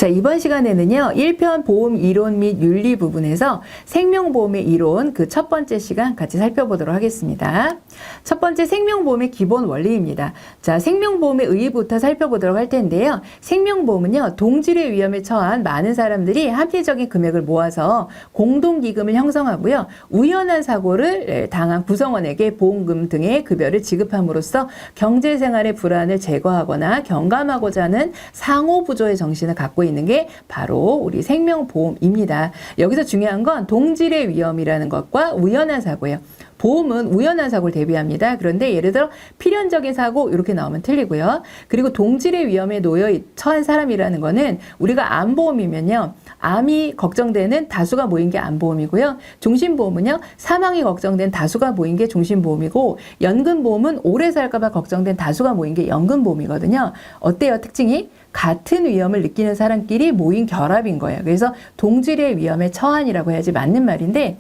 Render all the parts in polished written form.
자, 이번 시간에는요, 1편 보험 이론 및 윤리 부분에서 생명보험의 이론 그 첫 번째 시간 같이 살펴보도록 하겠습니다. 첫 번째 생명보험의 기본 원리입니다. 자, 생명보험의 의의부터 살펴보도록 할 텐데요. 생명보험은요, 동질의 위험에 처한 많은 사람들이 합리적인 금액을 모아서 공동기금을 형성하고요, 우연한 사고를 당한 구성원에게 보험금 등의 급여를 지급함으로써 경제생활의 불안을 제거하거나 경감하고자 하는 상호부조의 정신을 갖고 있는 게 바로 우리 생명보험입니다. 여기서 중요한 건 동질의 위험이라는 것과 우연한 사고예요. 보험은 우연한 사고를 대비합니다. 그런데 예를 들어 필연적인 사고 이렇게 나오면 틀리고요. 그리고 동질의 위험에 놓여 처한 사람이라는 거는 우리가 암보험이면요, 암이 걱정되는 다수가 모인 게 암보험이고요. 종신보험은요, 사망이 걱정된 다수가 모인 게 종신보험이고, 연금보험은 오래 살까 봐 걱정된 다수가 모인 게 연금보험이거든요. 어때요, 특징이? 같은 위험을 느끼는 사람끼리 모인 결합인 거예요. 그래서 동질의 위험에 처한이라고 해야지 맞는 말인데,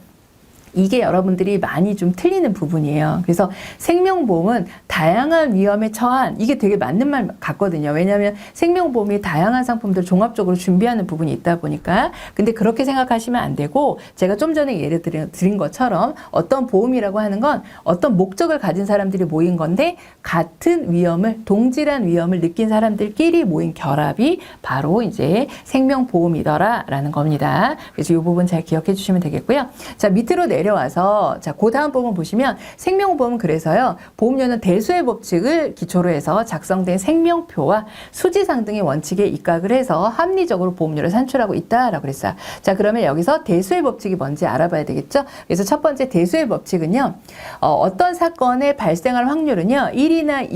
이게 여러분들이 많이 좀 틀리는 부분이에요. 그래서 생명보험은 다양한 위험에 처한, 이게 되게 맞는 말 같거든요. 왜냐하면 생명보험이 다양한 상품들을 종합적으로 준비하는 부분이 있다 보니까. 근데 그렇게 생각하시면 안 되고, 제가 좀 전에 예를 드린 것처럼 어떤 보험이라고 하는 건 어떤 목적을 가진 사람들이 모인 건데, 같은 위험을, 동질한 위험을 느낀 사람들끼리 모인 결합이 바로 이제 생명보험이더라라는 겁니다. 그래서 이 부분 잘 기억해 주시면 되겠고요. 자, 밑으로 내려와서, 자, 그 다음 부분 보시면 생명보험은 그래서요, 보험료는 대수의 법칙을 기초로 해서 작성된 생명표와 수지상 등의 원칙에 입각을 해서 합리적으로 보험료를 산출하고 있다라고 그랬어요. 자, 그러면 여기서 대수의 법칙이 뭔지 알아봐야 되겠죠? 그래서 첫 번째 대수의 법칙은요, 어떤 사건의 발생할 확률은요, 1이나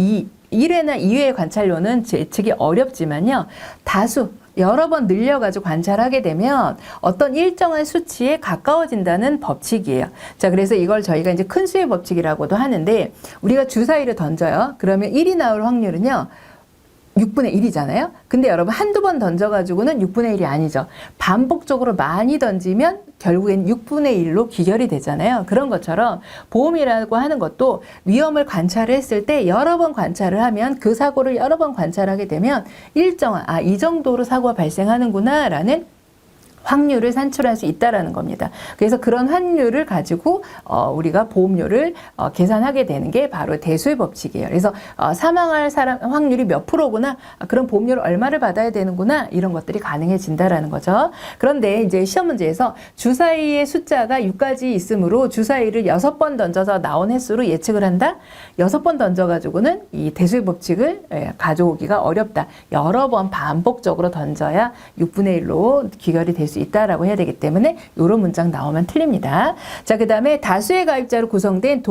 2회의 관찰료는 예측이 어렵지만요, 다수, 여러 번 늘려가지고 관찰하게 되면 어떤 일정한 수치에 가까워진다는 법칙이에요. 자, 그래서 이걸 저희가 이제 큰 수의 법칙이라고도 하는데, 우리가 주사위를 던져요. 그러면 1이 나올 확률은요, 6분의 1이잖아요. 근데 여러분 한두 번 던져가지고는 6분의 1이 아니죠. 반복적으로 많이 던지면 결국엔 6분의 1로 기결이 되잖아요. 그런 것처럼 보험이라고 하는 것도 위험을 관찰을 했을 때 여러 번 관찰을 하면, 그 사고를 여러 번 관찰하게 되면 일정한, 이 정도로 사고가 발생하는구나 라는 확률을 산출할 수 있다라는 겁니다. 그래서 그런 확률을 가지고 우리가 보험료를 계산하게 되는 게 바로 대수의 법칙이에요. 그래서 사망할 사람 확률이 몇 프로구나, 그런 보험료를 얼마를 받아야 되는구나, 이런 것들이 가능해진다라는 거죠. 그런데 이제 시험 문제에서 주사위의 숫자가 6가지 있으므로 주사위를 6번 던져서 나온 횟수로 예측을 한다? 6번 던져가지고는 이 대수의 법칙을 가져오기가 어렵다. 여러 번 반복적으로 던져야 6분의 1로 귀결이 될 수 있다라고 해야 되기 때문에 이런 문장 나오면 틀립니다. 자, 그 다음에 다수의 가입자로 구성된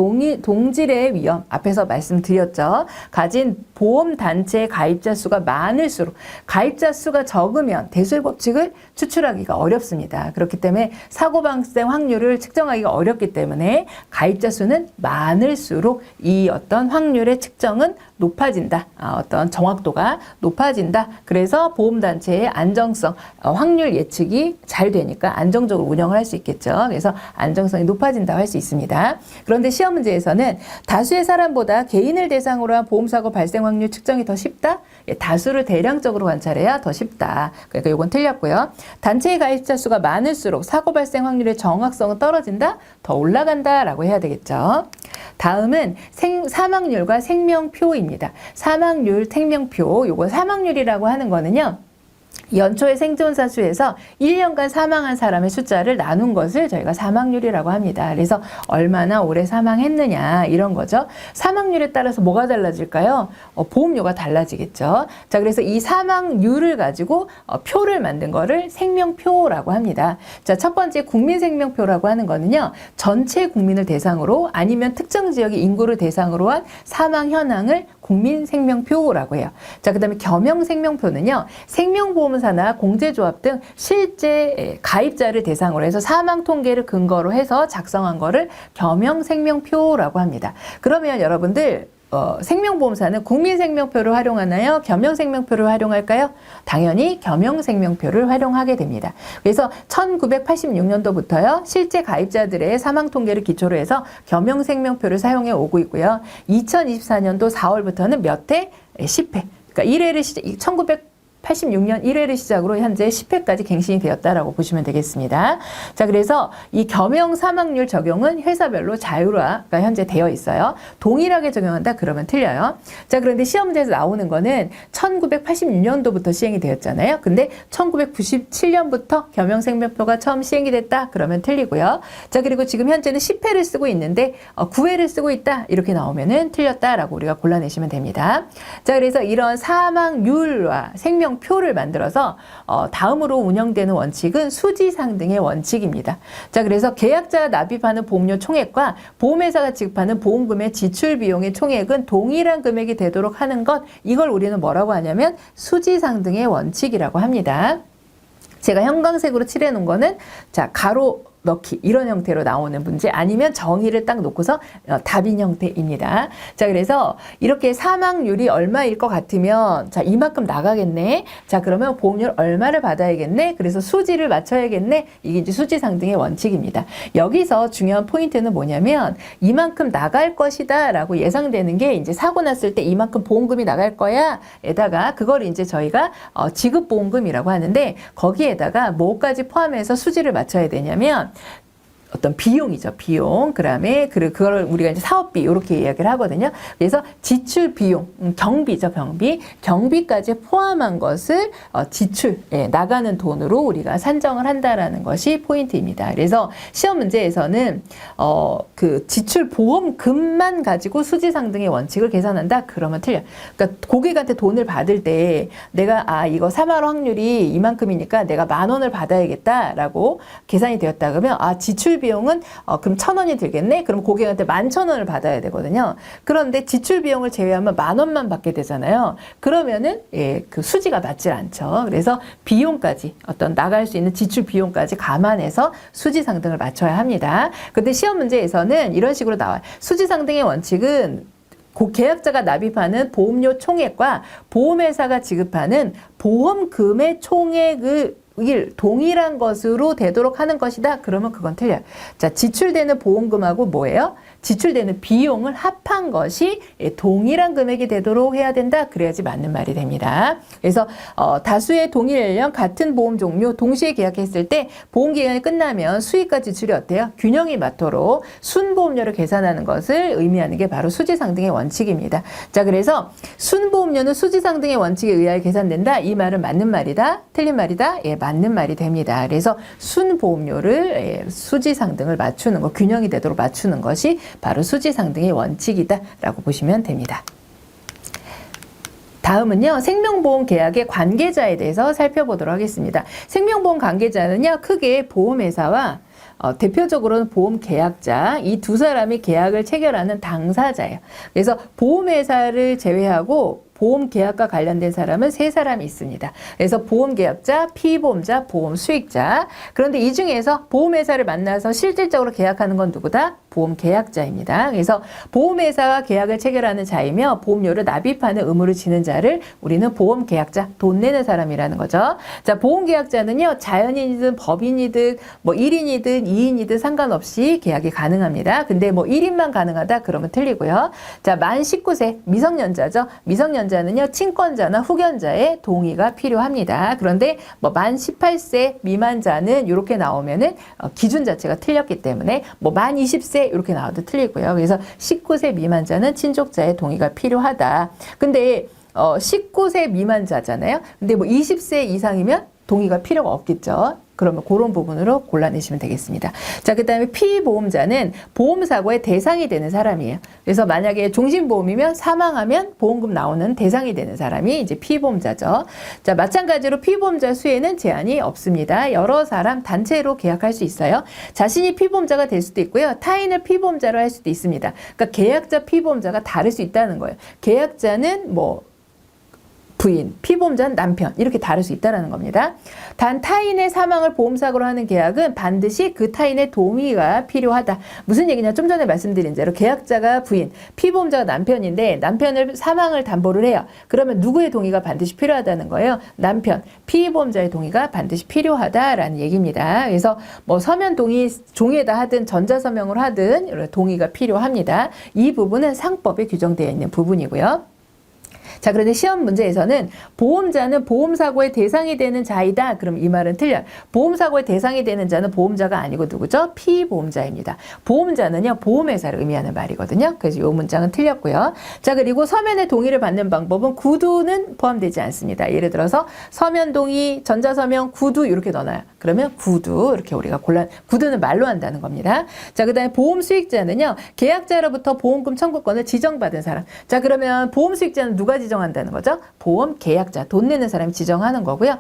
동질의 위험, 앞에서 말씀드렸죠. 가진 보험단체의 가입자 수가 많을수록, 가입자 수가 적으면 대수의 법칙을 추출하기가 어렵습니다. 그렇기 때문에 사고 발생 확률을 측정하기가 어렵기 때문에 가입자 수는 많을수록 이 어떤 확률의 측정은 높아진다. 어떤 정확도가 높아진다. 그래서 보험단체의 안정성, 확률 예측이 잘 되니까 안정적으로 운영을 할 수 있겠죠. 그래서 안정성이 높아진다고 할 수 있습니다. 그런데 시험 문제에서는 다수의 사람보다 개인을 대상으로 한 보험사고 발생 확률 측정이 더 쉽다? 다수를 대량적으로 관찰해야 더 쉽다. 그러니까 이건 틀렸고요. 단체의 가입자 수가 많을수록 사고 발생 확률의 정확성은 떨어진다? 더 올라간다라고 해야 되겠죠. 다음은 사망률과 생명표입니다. 사망률, 생명표. 요거 사망률이라고 하는 거는요, 연초의 생존사 수에서 1년간 사망한 사람의 숫자를 나눈 것을 저희가 사망률이라고 합니다. 그래서 얼마나 오래 사망했느냐, 이런 거죠. 사망률에 따라서 뭐가 달라질까요? 보험료가 달라지겠죠. 자, 그래서 이 사망률을 가지고 표를 만든 거를 생명표라고 합니다. 자, 첫 번째 국민생명표라고 하는 거는요, 전체 국민을 대상으로 아니면 특정 지역의 인구를 대상으로 한 사망 현황을 국민생명표라고 해요. 자, 그 다음에 겸용생명표는요, 생명보험사나 공제조합 등 실제 가입자를 대상으로 해서 사망 통계를 근거로 해서 작성한 거를 겸용생명표라고 합니다. 그러면 여러분들 생명보험사는 국민생명표를 활용하나요? 겸용생명표를 활용할까요? 당연히 겸용생명표를 활용하게 됩니다. 그래서 1986년도부터요, 실제 가입자들의 사망 통계를 기초로 해서 겸용생명표를 사용해 오고 있고요. 2024년도 4월부터는 몇 회? 10회. 그러니까 1회를 1986 1986년 1회를 시작으로 현재 10회까지 갱신이 되었다라고 보시면 되겠습니다. 자, 그래서 이 겸용 사망률 적용은 회사별로 자율화가 현재 되어 있어요. 동일하게 적용한다 그러면 틀려요. 자, 그런데 시험 문제에서 나오는 거는 1986년도부터 시행이 되었잖아요. 근데 1997년부터 겸용 생명표가 처음 시행이 됐다 그러면 틀리고요. 자, 그리고 지금 현재는 10회를 쓰고 있는데 9회를 쓰고 있다 이렇게 나오면은 틀렸다라고 우리가 골라내시면 됩니다. 자, 그래서 이런 사망률과 생명표를 만들어서 다음으로 운영되는 원칙은 수지상등의 원칙입니다. 자, 그래서 계약자가 납입하는 보험료 총액과 보험회사가 지급하는 보험금의 지출 비용의 총액은 동일한 금액이 되도록 하는 것, 이걸 우리는 뭐라고 하냐면 수지상등의 원칙이라고 합니다. 제가 형광색으로 칠해 놓은 거는 자, 가로 넣기 이런 형태로 나오는 문제, 아니면 정의를 딱 놓고서 답인 형태입니다. 자, 그래서 이렇게 사망률이 얼마일 것 같으면 자, 이만큼 나가겠네. 자, 그러면 보험료를 얼마를 받아야겠네. 그래서 수지를 맞춰야겠네. 이게 이제 수지상등의 원칙입니다. 여기서 중요한 포인트는 뭐냐면 이만큼 나갈 것이다 라고 예상되는 게 이제 사고 났을 때 이만큼 보험금이 나갈 거야 에다가 그걸 이제 저희가 지급보험금이라고 하는데 거기에다가 뭐까지 포함해서 수지를 맞춰야 되냐면 어떤 비용이죠. 비용. 그다음에 그걸 우리가 이제 사업비 이렇게 이야기를 하거든요. 그래서 지출 비용, 경비죠. 경비까지 포함한 것을 지출, 나가는 돈으로 우리가 산정을 한다라는 것이 포인트입니다. 그래서 시험 문제에서는 그 지출 보험금만 가지고 수지상등의 원칙을 계산한다. 그러면 틀려. 그러니까 고객한테 돈을 받을 때 내가 이거 3할 확률이 이만큼이니까 내가 10,000원을 받아야겠다라고 계산이 되었다 그러면 지출 비용은 그럼 1,000원이 들겠네? 그럼 고객한테 11,000원을 받아야 되거든요. 그런데 지출 비용을 제외하면 10,000원만 받게 되잖아요. 그러면은 그 수지가 맞질 않죠. 그래서 비용까지 어떤 나갈 수 있는 지출 비용까지 감안해서 수지 상등을 맞춰야 합니다. 근데 시험 문제에서는 이런 식으로 나와요. 수지 상등의 원칙은 계약자가 납입하는 보험료 총액과 보험회사가 지급하는 보험금의 총액을 동일한 것으로 되도록 하는 것이다. 그러면 그건 틀려요. 자, 지출되는 보험금하고 뭐예요? 지출되는 비용을 합한 것이 동일한 금액이 되도록 해야 된다. 그래야지 맞는 말이 됩니다. 그래서 다수의 동일 연령 같은 보험 종류 동시에 계약했을 때 보험기간이 끝나면 수익과 지출이 어때요? 균형이 맞도록 순보험료를 계산하는 것을 의미하는 게 바로 수지상등의 원칙입니다. 자, 그래서 순보험료는 수지상등의 원칙에 의하여 계산된다. 이 말은 맞는 말이다? 틀린 말이다? 맞는 말이 됩니다. 그래서 순보험료를 수지상등을 맞추는 거, 균형이 되도록 맞추는 것이 바로 수지상등의 원칙이다 라고 보시면 됩니다. 다음은요, 생명보험 계약의 관계자에 대해서 살펴보도록 하겠습니다. 생명보험 관계자는요, 크게 보험회사와 대표적으로는 보험 계약자, 이 두 사람이 계약을 체결하는 당사자예요. 그래서 보험회사를 제외하고 보험 계약과 관련된 사람은 3사람이 있습니다. 그래서 보험 계약자, 피보험자, 보험 수익자. 그런데 이 중에서 보험회사를 만나서 실질적으로 계약하는 건 누구다? 보험 계약자입니다. 그래서 보험회사와 계약을 체결하는 자이며 보험료를 납입하는 의무를 지는 자를 우리는 보험 계약자, 돈 내는 사람이라는 거죠. 자, 보험 계약자는요, 자연인이든 법인이든 뭐 1인이든 2인이든 상관없이 계약이 가능합니다. 근데 뭐 1인만 가능하다 그러면 틀리고요. 자, 만 19세 미성년자죠. 미성년자는요, 친권자나 후견자의 동의가 필요합니다. 그런데 뭐 만 18세 미만자는 이렇게 나오면은 기준 자체가 틀렸기 때문에 뭐 만 20세 이렇게 나와도 틀리고요. 그래서 19세 미만자는 친족자의 동의가 필요하다. 근데 19세 미만자잖아요. 근데 뭐 20세 이상이면 동의가 필요가 없겠죠. 그러면 그런 부분으로 골라내시면 되겠습니다. 자, 그 다음에 피보험자는 보험사고의 대상이 되는 사람이에요. 그래서 만약에 종신보험이면 사망하면 보험금 나오는 대상이 되는 사람이 이제 피보험자죠. 자, 마찬가지로 피보험자 수에는 제한이 없습니다. 여러 사람 단체로 계약할 수 있어요. 자신이 피보험자가 될 수도 있고요. 타인을 피보험자로 할 수도 있습니다. 그러니까 계약자, 피보험자가 다를 수 있다는 거예요. 계약자는 뭐 부인, 피보험자는 남편 이렇게 다를 수 있다는 겁니다. 단 타인의 사망을 보험사고로 하는 계약은 반드시 그 타인의 동의가 필요하다. 무슨 얘기냐? 좀 전에 말씀드린 대로 계약자가 부인, 피보험자가 남편인데 남편을 사망을 담보를 해요. 그러면 누구의 동의가 반드시 필요하다는 거예요? 남편, 피보험자의 동의가 반드시 필요하다라는 얘기입니다. 그래서 뭐 서면 동의 종이에다 하든 전자서명을 하든 동의가 필요합니다. 이 부분은 상법에 규정되어 있는 부분이고요. 자, 그런데 시험 문제에서는 보험자는 보험사고의 대상이 되는 자이다. 그럼 이 말은 틀려요. 보험사고의 대상이 되는 자는 보험자가 아니고 누구죠? 피보험자입니다. 보험자는요, 보험회사를 의미하는 말이거든요. 그래서 이 문장은 틀렸고요. 자, 그리고 서면의 동의를 받는 방법은 구두는 포함되지 않습니다. 예를 들어서 서면 동의, 전자서면, 구두 이렇게 넣어놔요. 그러면 구두 이렇게 우리가 구두는 말로 한다는 겁니다. 자, 그 다음에 보험 수익자는요, 계약자로부터 보험금 청구권을 지정받은 사람. 자, 그러면 보험 수익자는 누가 지정한다는 거죠? 보험 계약자, 돈 내는 사람이 지정하는 거고요.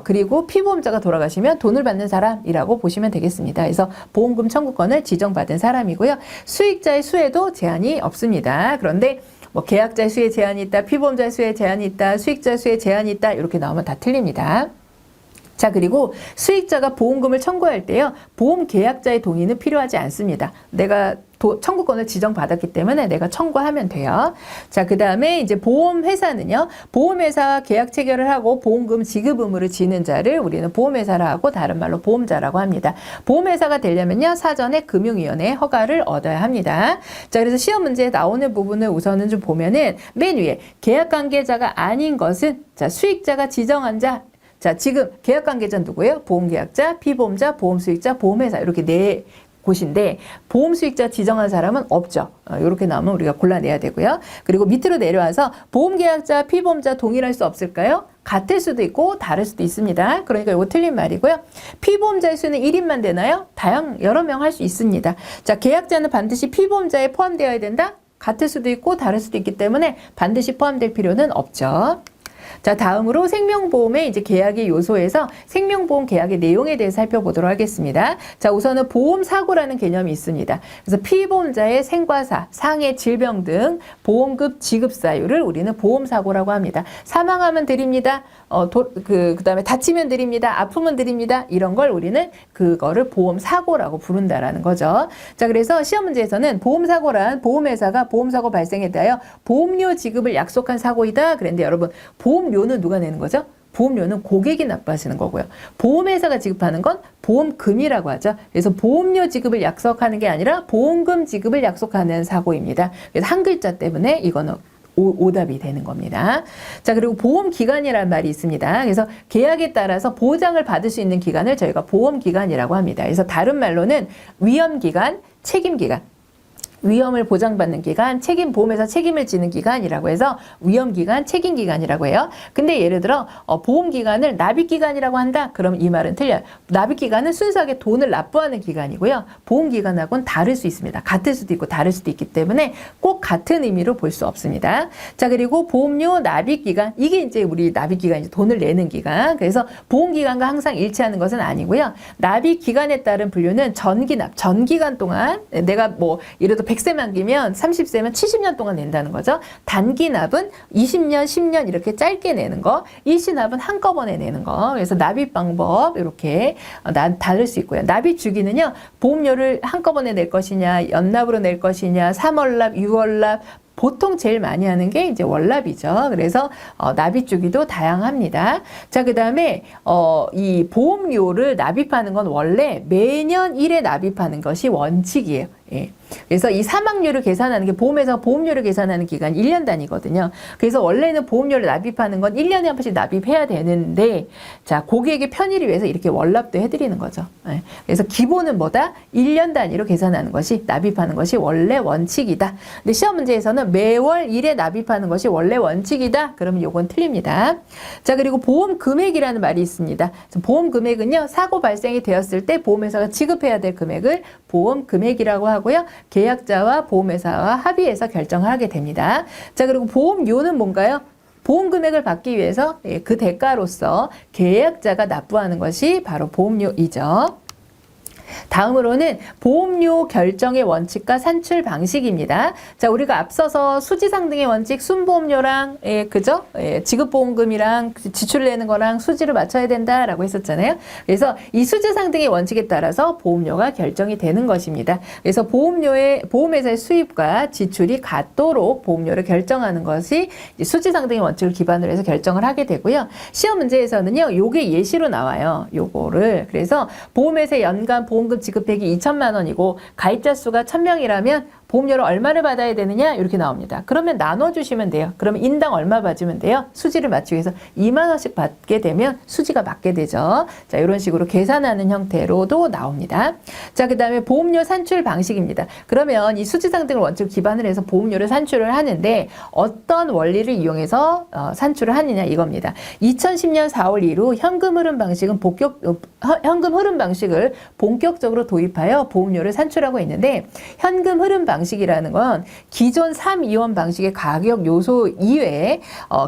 그리고 피보험자가 돌아가시면 돈을 받는 사람이라고 보시면 되겠습니다. 그래서 보험금 청구권을 지정받은 사람이고요. 수익자의 수에도 제한이 없습니다. 그런데 뭐 계약자의 수에 제한이 있다, 피보험자의 수에 제한이 있다, 수익자 수에 제한이 있다 이렇게 나오면 다 틀립니다. 자, 그리고 수익자가 보험금을 청구할 때요, 보험 계약자의 동의는 필요하지 않습니다. 내가 청구권을 지정받았기 때문에 내가 청구하면 돼요. 자, 그 다음에 이제 보험회사는요, 보험회사와 계약 체결을 하고 보험금 지급 의무를 지는 자를 우리는 보험회사라 하고 다른 말로 보험자라고 합니다. 보험회사가 되려면요, 사전에 금융위원회의 허가를 얻어야 합니다. 자, 그래서 시험 문제에 나오는 부분을 우선은 좀 보면은 맨 위에 계약관계자가 아닌 것은, 자, 수익자가 지정한 자. 자, 지금 계약관계자는 누구예요? 보험계약자, 피보험자, 보험수익자, 보험회사 이렇게 네 곳인데 보험수익자 지정한 사람은 없죠. 이렇게 나오면 우리가 골라내야 되고요. 그리고 밑으로 내려와서 보험계약자, 피보험자 동일할 수 없을까요? 같을 수도 있고 다를 수도 있습니다. 그러니까 이거 틀린 말이고요. 피보험자의 수는 1인만 되나요? 여러 명 할 수 있습니다. 자, 계약자는 반드시 피보험자에 포함되어야 된다? 같을 수도 있고 다를 수도 있기 때문에 반드시 포함될 필요는 없죠. 자, 다음으로 생명보험의 이제 계약의 요소에서 생명보험 계약의 내용에 대해서 살펴보도록 하겠습니다. 자, 우선은 보험사고라는 개념이 있습니다. 그래서 피보험자의 생과사, 상해, 질병 등 보험금 지급 사유를 우리는 보험사고라고 합니다. 사망하면 드립니다. 그다음에 다치면 드립니다. 아프면 드립니다. 이런 걸 우리는 그거를 보험사고라고 부른다라는 거죠. 자, 그래서 시험 문제에서는 보험사고란 보험회사가 보험사고 발생에 대하여 보험료 지급을 약속한 사고이다. 그런데 여러분, 보험료는 누가 내는 거죠? 보험료는 고객이 납부하시는 거고요. 보험회사가 지급하는 건 보험금이라고 하죠. 그래서 보험료 지급을 약속하는 게 아니라 보험금 지급을 약속하는 사고입니다. 그래서 한 글자 때문에 이거는 오답이 되는 겁니다. 자, 그리고 보험기간이라는 말이 있습니다. 그래서 계약에 따라서 보장을 받을 수 있는 기간을 저희가 보험기간이라고 합니다. 그래서 다른 말로는 위험기간, 책임기간. 위험을 보장받는 기간, 보험회사 책임을 지는 기간이라고 해서 위험기간, 책임기간이라고 해요. 근데 예를 들어 보험기간을 납입기간이라고 한다? 그럼 이 말은 틀려요. 납입기간은 순수하게 돈을 납부하는 기간이고요. 보험기간하고는 다를 수 있습니다. 같을 수도 있고 다를 수도 있기 때문에 꼭 같은 의미로 볼 수 없습니다. 자, 그리고 보험료 납입기간, 이게 이제 우리 납입기간, 돈을 내는 기간. 그래서 보험기간과 항상 일치하는 것은 아니고요. 납입기간에 따른 분류는 전기납, 전기간 동안 내가 뭐 예를 들어 100세 만기면 30세면 70년 동안 낸다는 거죠. 단기납은 20년, 10년 이렇게 짧게 내는 거, 일시납은 한꺼번에 내는 거. 그래서 납입 방법 이렇게 다를 수 있고요. 납입 주기는요, 보험료를 한꺼번에 낼 것이냐, 연납으로 낼 것이냐, 3월납, 6월납, 보통 제일 많이 하는 게 이제 월납이죠. 그래서 납입 주기도 다양합니다. 자, 그다음에 이 보험료를 납입하는 건 원래 매년 1회 납입하는 것이 원칙이에요. 예. 그래서 이 사망률을 계산하는 게 보험회사가 보험료를 계산하는 기간이 1년 단위거든요. 그래서 원래는 보험료를 납입하는 건 1년에 한 번씩 납입해야 되는데, 자, 고객의 편의를 위해서 이렇게 월납도 해드리는 거죠. 예. 그래서 기본은 뭐다? 1년 단위로 계산하는 것이, 납입하는 것이 원래 원칙이다. 근데 시험 문제에서는 매월 1회 납입하는 것이 원래 원칙이다. 그러면 요건 틀립니다. 자, 그리고 보험 금액이라는 말이 있습니다. 보험 금액은요, 사고 발생이 되었을 때 보험회사가 지급해야 될 금액을 보험 금액이라고 하고요. 계약자와 보험회사와 합의해서 결정을 하게 됩니다. 자, 그리고 보험료는 뭔가요? 보험 금액을 받기 위해서 그 대가로서 계약자가 납부하는 것이 바로 보험료이죠. 다음으로는 보험료 결정의 원칙과 산출 방식입니다. 자, 우리가 앞서서 수지상등의 원칙, 순보험료랑 그죠? 지급보험금이랑 지출을 내는 거랑 수지를 맞춰야 된다라고 했었잖아요. 그래서 이 수지상등의 원칙에 따라서 보험료가 결정이 되는 것입니다. 그래서 보험회사의 수입과 지출이 같도록 보험료를 결정하는 것이 수지상등의 원칙을 기반으로 해서 결정을 하게 되고요. 시험 문제에서는요, 요게 예시로 나와요. 요거를. 그래서 보험회사의 연간 보험금 지급액이 2천만 원이고 가입자 수가 1000명이라면 보험료를 얼마를 받아야 되느냐 이렇게 나옵니다. 그러면 나눠주시면 돼요. 그러면 인당 얼마 받으면 돼요? 수지를 맞추기 위해서 2만 원씩 받게 되면 수지가 맞게 되죠. 자, 이런 식으로 계산하는 형태로도 나옵니다. 자, 그 다음에 보험료 산출 방식입니다. 그러면 이 수지상등을 원칙 기반을 해서 보험료를 산출을 하는데 어떤 원리를 이용해서 산출을 하느냐 이겁니다. 2010년 4월 이후 현금 흐름 방식을 본격적으로 도입하여 보험료를 산출하고 있는데 현금 흐름 방식이라는 건 기존 3이원 방식의 가격 요소 이외에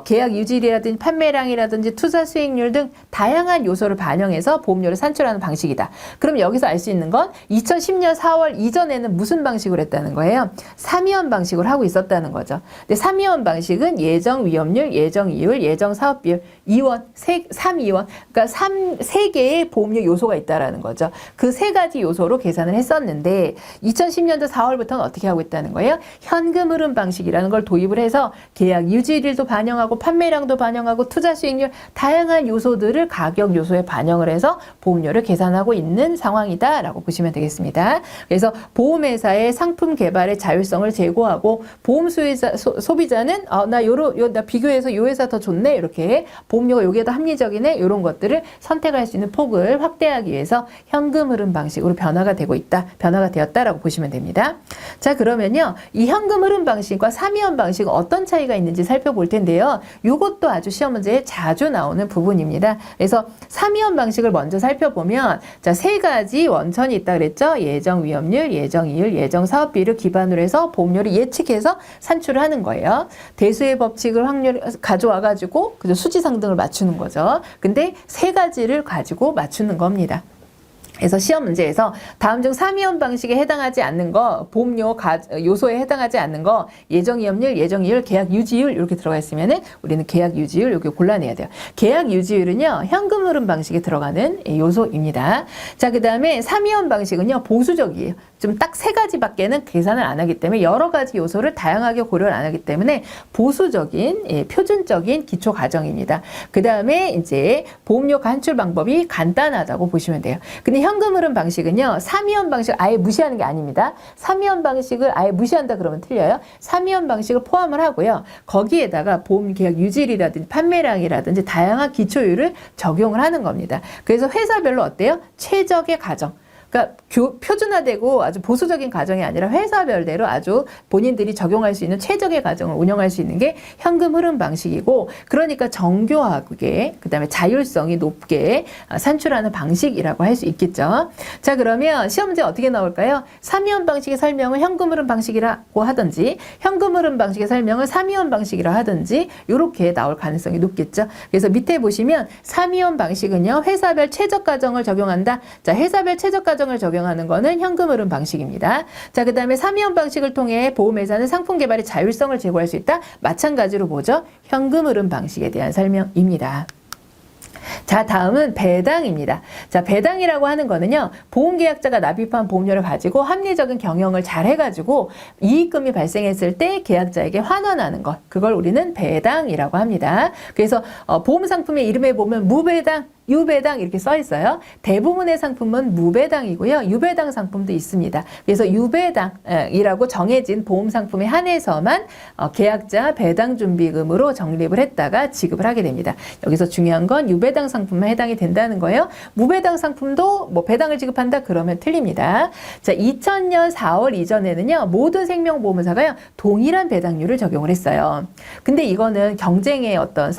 계약 유지일이라든지 판매량이라든지 투자 수익률 등 다양한 요소를 반영해서 보험료를 산출하는 방식이다. 그럼 여기서 알 수 있는 건 2010년 4월 이전에는 무슨 방식으로 했다는 거예요? 3이원 방식으로 하고 있었다는 거죠. 근데 3이원 방식은 예정 위험률, 예정 이율, 예정 사업비율, 3이원. 그러니까 3개의 보험료 요소가 있다라는 거죠. 그 세 가지 요소로 계산을 했었는데 2010년도 4월부터는 어떻게 하고 있다는 거예요? 현금 흐름 방식이라는 걸 도입을 해서 계약 유지일도 반영하고 판매량도 반영하고 투자 수익률 다양한 요소들을 가격 요소에 반영을 해서 보험료를 계산하고 있는 상황이다라고 보시면 되겠습니다. 그래서 보험회사의 상품 개발의 자율성을 제고하고 보험 소비자는 나 비교해서 요 회사 더 좋네 이렇게 보험료가 요게 더 합리적이네 이런 것들을 선택할 수 있는 폭을 확대하기 위해서 현금 흐름 방식으로 변화가 되었다라고 보시면 됩니다. 자, 그러면요. 이 현금 흐름 방식과 3이원 방식은 어떤 차이가 있는지 살펴볼 텐데요. 이것도 아주 시험 문제에 자주 나오는 부분입니다. 그래서 3이원 방식을 먼저 살펴보면 자, 세 가지 원천이 있다 그랬죠. 예정 위험률, 예정 이율, 예정 사업비를 기반으로 해서 보험료를 예측해서 산출을 하는 거예요. 대수의 법칙을 확률 가져와 가지고 수지상등을 맞추는 거죠. 근데 세 가지를 가지고 맞추는 겁니다. 그래서 시험 문제에서 다음 중 3이원 방식에 해당하지 않는 거, 보험료 요소에 해당하지 않는 거, 예정 위험률, 예정 이율, 계약 유지율 이렇게 들어가 있으면은 우리는 계약 유지율 이렇게 골라내야 돼요. 계약 유지율은요, 현금 흐름 방식에 들어가는 요소입니다. 자, 그 다음에 3이원 방식은요, 보수적이에요. 좀 딱 세 가지밖에는 계산을 안 하기 때문에 여러 가지 요소를 다양하게 고려를 안 하기 때문에 보수적인, 표준적인 기초 가정입니다. 그 다음에 이제 보험료 간출 방법이 간단하다고 보시면 돼요. 근데 현금 흐름 방식은요, 3이원 방식 아예 무시하는 게 아닙니다. 3이원 방식을 아예 무시한다 그러면 틀려요. 3이원 방식을 포함을 하고요. 거기에다가 보험 계약 유지일이라든지 판매량이라든지 다양한 기초율을 적용을 하는 겁니다. 그래서 회사별로 어때요? 최적의 가정. 그러니까 표준화되고 아주 보수적인 가정이 아니라 회사별대로 아주 본인들이 적용할 수 있는 최적의 가정을 운영할 수 있는 게 현금 흐름 방식이고, 그러니까 정교하게 그다음에 자율성이 높게 산출하는 방식이라고 할 수 있겠죠. 자, 그러면 시험 문제 어떻게 나올까요? 3이원 방식의 설명을 현금 흐름 방식이라고 하든지 현금 흐름 방식의 설명을 3이원 방식이라 하든지 이렇게 나올 가능성이 높겠죠. 그래서 밑에 보시면 3이원 방식은요, 회사별 최적 가정을 적용한다. 자, 회사별 최적 가정을 적용하는 거는 현금 흐름 방식입니다. 자, 그 다음에 3이원 방식을 통해 보험회사는 상품 개발의 자율성을 제고할 수 있다. 마찬가지로 보죠. 현금 흐름 방식에 대한 설명입니다. 자, 다음은 배당입니다. 자, 배당이라고 하는 거는요, 보험계약자가 납입한 보험료를 가지고 합리적인 경영을 잘 해가지고 이익금이 발생했을 때 계약자에게 환원하는 것, 그걸 우리는 배당이라고 합니다. 그래서 보험상품의 이름에 보면 무배당, 유배당 이렇게 써 있어요. 대부분의 상품은 무배당이고요. 유배당 상품도 있습니다. 그래서 유배당이라고 정해진 보험 상품에 한해서만 계약자 배당 준비금으로 적립을 했다가 지급을 하게 됩니다. 여기서 중요한 건 유배당 상품만 해당이 된다는 거예요. 무배당 상품도 뭐 배당을 지급한다 그러면 틀립니다. 자, 2000년 4월 이전에는요, 모든 생명보험사가요, 동일한 배당률을 적용을 했어요. 근데 이거는 경쟁의 어떤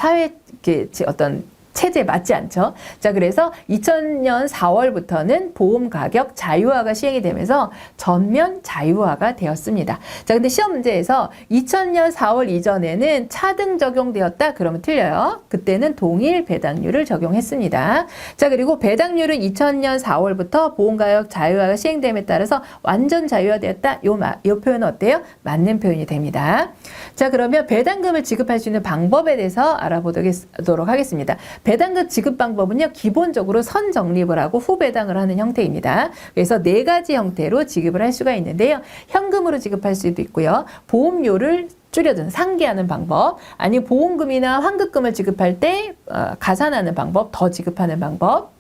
체제에 맞지 않죠. 자, 그래서 2000년 4월부터는 보험 가격 자유화가 시행이 되면서 전면 자유화가 되었습니다. 자, 근데 시험 문제에서 2000년 4월 이전에는 차등 적용되었다 그러면 틀려요. 그때는 동일 배당률을 적용했습니다. 자, 그리고 배당률은 2000년 4월부터 보험 가격 자유화가 시행됨에 따라서 완전 자유화되었다. 요 표현은 어때요? 맞는 표현이 됩니다. 자, 그러면 배당금을 지급할 수 있는 방법에 대해서 알아보도록 하겠습니다. 배당금 지급 방법은요, 기본적으로 선적립을 하고 후배당을 하는 형태입니다. 그래서 네 가지 형태로 지급을 할 수가 있는데요. 현금으로 지급할 수도 있고요. 보험료를 줄여든 상기하는 방법, 아니면 보험금이나 환급금을 지급할 때 가산하는 방법, 더 지급하는 방법,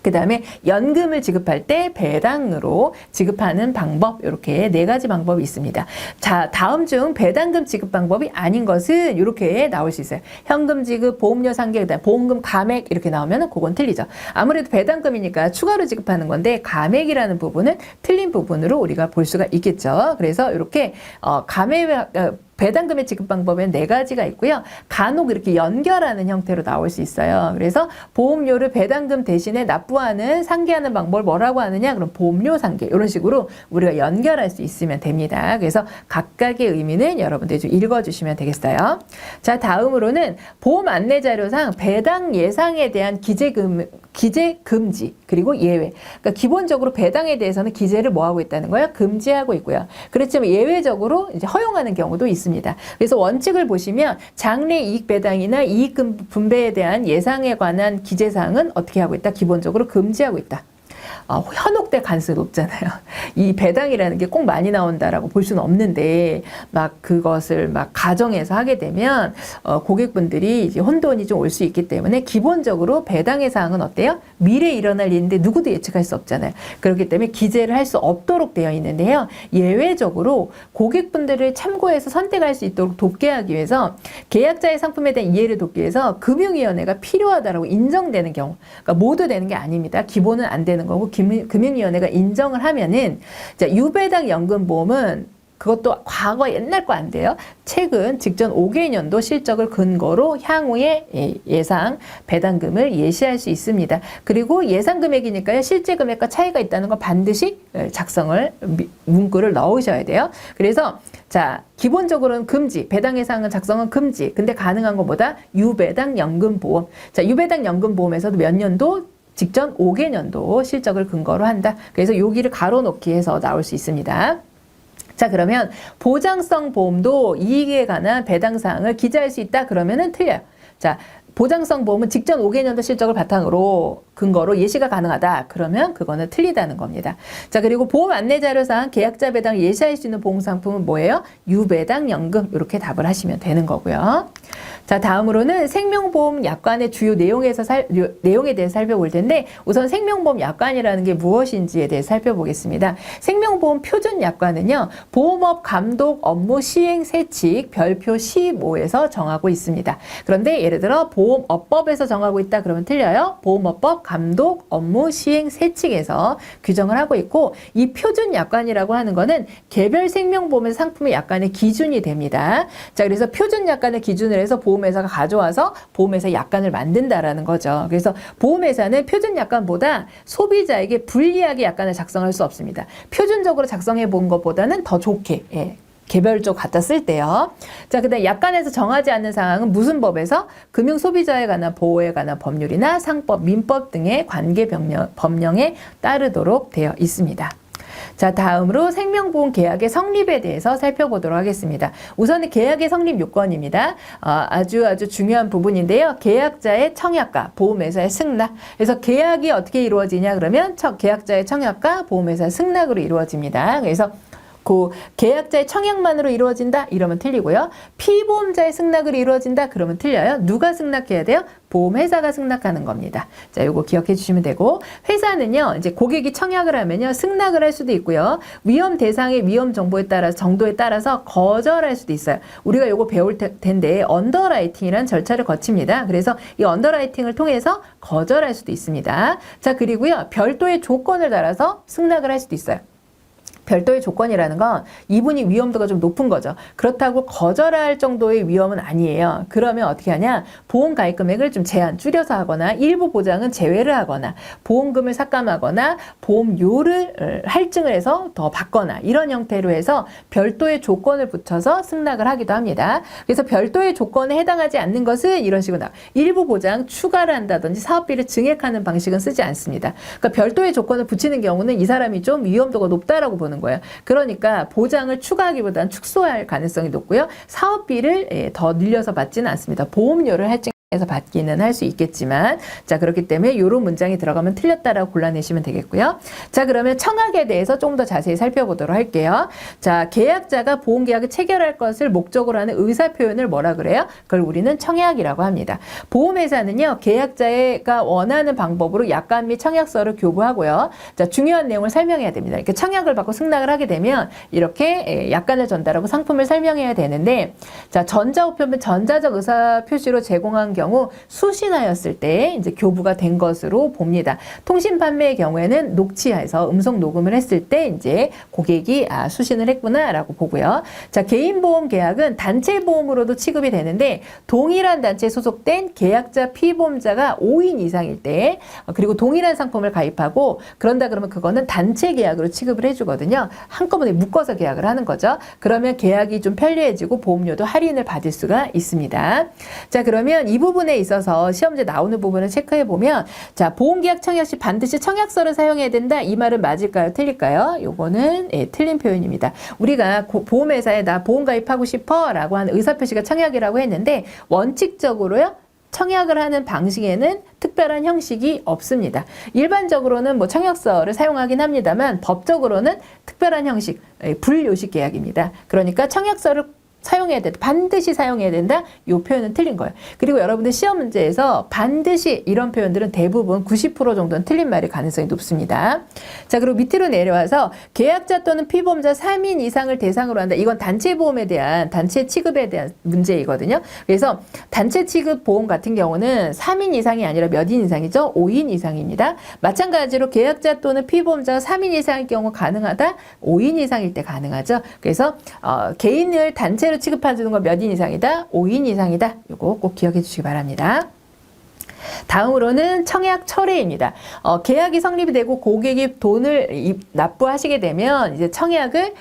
그 다음에 연금을 지급할 때 배당으로 지급하는 방법, 이렇게 4가지 방법이 있습니다. 자, 다음 중 배당금 지급 방법이 아닌 것은 이렇게 나올 수 있어요. 현금 지급, 보험료 상계, 그다음 보험금 감액 이렇게 나오면 그건 틀리죠. 아무래도 배당금이니까 추가로 지급하는 건데 감액이라는 부분은 틀린 부분으로 우리가 볼 수가 있겠죠. 그래서 이렇게 감액 배당금의 지급 방법은 4가지가 있고요. 간혹 이렇게 연결하는 형태로 나올 수 있어요. 그래서 보험료를 배당금 대신에 납부하는 상계하는 방법을 뭐라고 하느냐? 그럼 보험료 상계 이런 식으로 우리가 연결할 수 있으면 됩니다. 그래서 각각의 의미는 여러분들이 좀 읽어주시면 되겠어요. 자, 다음으로는 보험 안내 자료상 배당 예상에 대한 기재 금지 그리고 예외. 그러니까 기본적으로 배당에 대해서는 기재를 뭐 하고 있다는 거예요? 금지하고 있고요. 그렇지만 예외적으로 이제 허용하는 경우도 있습니다. 그래서 원칙을 보시면 장래 이익 배당이나 이익 분배에 대한 예상에 관한 기재 사항은 어떻게 하고 있다? 기본적으로 금지하고 있다. 현혹될 가능성이 높잖아요. 이 배당이라는 게 꼭 많이 나온다라고 볼 수는 없는데 막 그것을 막 가정해서 하게 되면 고객분들이 이제 혼돈이 좀 올 수 있기 때문에 기본적으로 배당의 사항은 어때요? 미래에 일어날 일인데 누구도 예측할 수 없잖아요. 그렇기 때문에 기재를 할 수 없도록 되어 있는데요. 예외적으로 고객분들을 참고해서 선택할 수 있도록 돕게 하기 위해서 계약자의 상품에 대한 이해를 돕기 위해서 금융위원회가 필요하다라고 인정되는 경우, 그러니까 모두 되는 게 아닙니다. 기본은 안 되는 거고 금융위원회가 인정을 하면은 자, 유배당 연금보험은 그것도 과거 옛날 거 안 돼요. 최근 직전 5개년도 실적을 근거로 향후의 예상 배당금을 예시할 수 있습니다. 그리고 예상 금액이니까요. 실제 금액과 차이가 있다는 거 반드시 작성을 문구를 넣으셔야 돼요. 그래서 자, 기본적으로는 금지, 배당 예상은 작성은 금지. 근데 가능한 것보다 유배당 연금보험. 자, 유배당 연금보험에서도 몇 년도 직전 5개년도 실적을 근거로 한다. 그래서 여기를 가로놓기 해서 나올 수 있습니다. 자, 그러면 보장성 보험도 이익에 관한 배당 사항을 기재할 수 있다. 그러면은 틀려요. 자, 보장성 보험은 직전 5개년도 실적을 바탕으로 근거로 예시가 가능하다. 그러면 그거는 틀리다는 겁니다. 자, 그리고 보험 안내 자료상 계약자 배당을 예시할 수 있는 보험 상품은 뭐예요? 유배당 연금. 이렇게 답을 하시면 되는 거고요. 자, 다음으로는 생명보험 약관의 주요 내용에 대해서 살펴볼 텐데 우선 생명보험 약관이라는 게 무엇인지에 대해서 살펴보겠습니다. 생명보험 표준 약관은요. 보험업 감독 업무 시행 세칙 별표 15에서 정하고 있습니다. 그런데 예를 들어 보험업법에서 정하고 있다 그러면 틀려요. 보험업법 감독 업무 시행 세칙에서 규정을 하고 있고 이 표준 약관이라고 하는 거는 개별 생명보험의 상품의 약관의 기준이 됩니다. 자, 그래서 표준 약관을 기준으로 해서 보험회사가 가져와서 보험회사 약관을 만든다라는 거죠. 그래서 보험회사는 표준 약관보다 소비자에게 불리하게 약관을 작성할 수 없습니다. 표준적으로 작성해 본 것보다는 더 좋게 개별적 갖다 쓸 때요. 자, 그다음 약관에서 정하지 않는 사항은 무슨 법에서 금융 소비자에 관한 보호에 관한 법률이나 상법, 민법 등의 관계 법령에 따르도록 되어 있습니다. 자, 다음으로 생명보험 계약의 성립에 대해서 살펴보도록 하겠습니다. 우선은 계약의 성립 요건입니다. 아주 중요한 부분인데요. 계약자의 청약과 보험회사의 승낙. 그래서 계약이 어떻게 이루어지냐 그러면 계약자의 청약과 보험회사의 승낙으로 이루어집니다. 그래서 그 계약자의 청약만으로 이루어진다? 이러면 틀리고요. 피보험자의 승낙으로 이루어진다? 그러면 틀려요. 누가 승낙해야 돼요? 보험회사가 승낙하는 겁니다. 자, 요거 기억해 주시면 되고, 회사는요, 이제 고객이 청약을 하면요, 승낙을 할 수도 있고요, 위험 대상의 위험 정도에 따라서 거절할 수도 있어요. 우리가 요거 배울 텐데, 언더라이팅이라는 절차를 거칩니다. 그래서 이 언더라이팅을 통해서 거절할 수도 있습니다. 자, 그리고요, 별도의 조건을 달아서 승낙을 할 수도 있어요. 별도의 조건이라는 건 이분이 위험도가 좀 높은 거죠. 그렇다고 거절할 정도의 위험은 아니에요. 그러면 어떻게 하냐? 보험 가입 금액을 좀 줄여서 하거나 일부 보장은 제외를 하거나 보험금을 삭감하거나 보험료를 할증을 해서 더 받거나 이런 형태로 해서 별도의 조건을 붙여서 승낙을 하기도 합니다. 그래서 별도의 조건에 해당하지 않는 것은 이런 식으로 일부 보장 추가를 한다든지 사업비를 증액하는 방식은 쓰지 않습니다. 그러니까 별도의 조건을 붙이는 경우는 이 사람이 좀 위험도가 높다라고 보는 거예요. 그러니까 보장을 추가하기보다는 축소할 가능성이 높고요. 사업비를 더 늘려서 받지는 않습니다. 보험료를 할증 에서 받기는 할 수 있겠지만, 자, 그렇기 때문에 이런 문장이 들어가면 틀렸다라고 골라내시면 되겠고요. 자, 그러면 청약에 대해서 좀 더 자세히 살펴보도록 할게요. 자, 계약자가 보험계약을 체결할 것을 목적으로 하는 의사표현을 뭐라 그래요? 그걸 우리는 청약이라고 합니다. 보험회사는요, 계약자가 원하는 방법으로 약관 및 청약서를 교부하고요. 자, 중요한 내용을 설명해야 됩니다. 이렇게 청약을 받고 승낙을 하게 되면 이렇게 약관을 전달하고 상품을 설명해야 되는데, 자, 전자우편은 전자적 의사표시로 제공한 경우 수신하였을 때 이제 교부가 된 것으로 봅니다. 통신 판매의 경우에는 녹취해서 음성 녹음을 했을 때 이제 고객이 수신을 했구나라고 보고요. 자, 개인보험 계약은 단체 보험으로도 취급이 되는데 동일한 단체에 소속된 계약자 피보험자가 5인 이상일 때 그리고 동일한 상품을 가입하고 그런다 그러면 그거는 단체 계약으로 취급을 해주거든요. 한꺼번에 묶어서 계약을 하는 거죠. 그러면 계약이 좀 편리해지고 보험료도 할인을 받을 수가 있습니다. 자, 그러면 이 부분에 있어서 시험제 나오는 부분을 체크해 보면, 자, 보험계약 청약 시 반드시 청약서를 사용해야 된다. 이 말은 맞을까요? 틀릴까요? 요거는 틀린 표현입니다. 우리가 보험회사에 나 보험 가입하고 싶어 라고 하는 의사표시가 청약이라고 했는데 원칙적으로요, 청약을 하는 방식에는 특별한 형식이 없습니다. 일반적으로는 뭐 청약서를 사용하긴 합니다만 법적으로는 특별한 형식, 불요식 계약입니다. 그러니까 청약서를 사용해야 된다. 반드시 사용해야 된다. 이 표현은 틀린 거예요. 그리고 여러분들 시험 문제에서 반드시 이런 표현들은 대부분 90% 정도는 틀린 말일 가능성이 높습니다. 자, 그리고 밑으로 내려와서 계약자 또는 피보험자 3인 이상을 대상으로 한다. 이건 단체 보험에 대한 단체 취급에 대한 문제이거든요. 그래서 단체 취급 보험 같은 경우는 3인 이상이 아니라 몇 인 이상이죠? 5인 이상입니다. 마찬가지로 계약자 또는 피보험자가 3인 이상일 경우 가능하다. 5인 이상일 때 가능하죠. 그래서 개인을 단체로 취급해주는 건 몇 인 이상이다? 5인 이상이다. 이거 꼭 기억해 주시기 바랍니다. 다음으로는 청약 철회입니다. 계약이 성립이 되고 고객이 돈을 납부하시게 되면 이제 청약을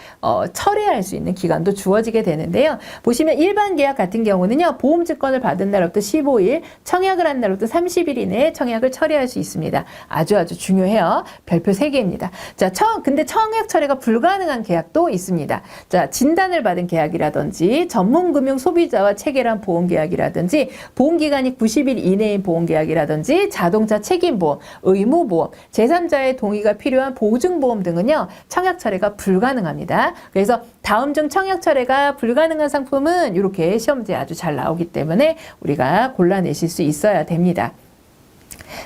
철회할 수 있는 기간도 주어지게 되는데요. 보시면 일반 계약 같은 경우는요, 보험증권을 받은 날부터 15일, 청약을 한 날부터 30일 이내에 청약을 철회할 수 있습니다. 아주 중요해요. 별표 3개입니다. 자, 근데 청약 철회가 불가능한 계약도 있습니다. 자, 진단을 받은 계약이라든지 전문금융 소비자와 체결한 보험계약이라든지 보험기간이 90일 이내인 보험계약이라든지 자동차 책임보험, 의무보험, 제3자의 동의가 필요한 보증보험 등은요, 청약 철회가 불가능합니다. 그래서 다음 중 청약 철회가 불가능한 상품은 이렇게 시험지에 아주 잘 나오기 때문에 우리가 골라내실 수 있어야 됩니다.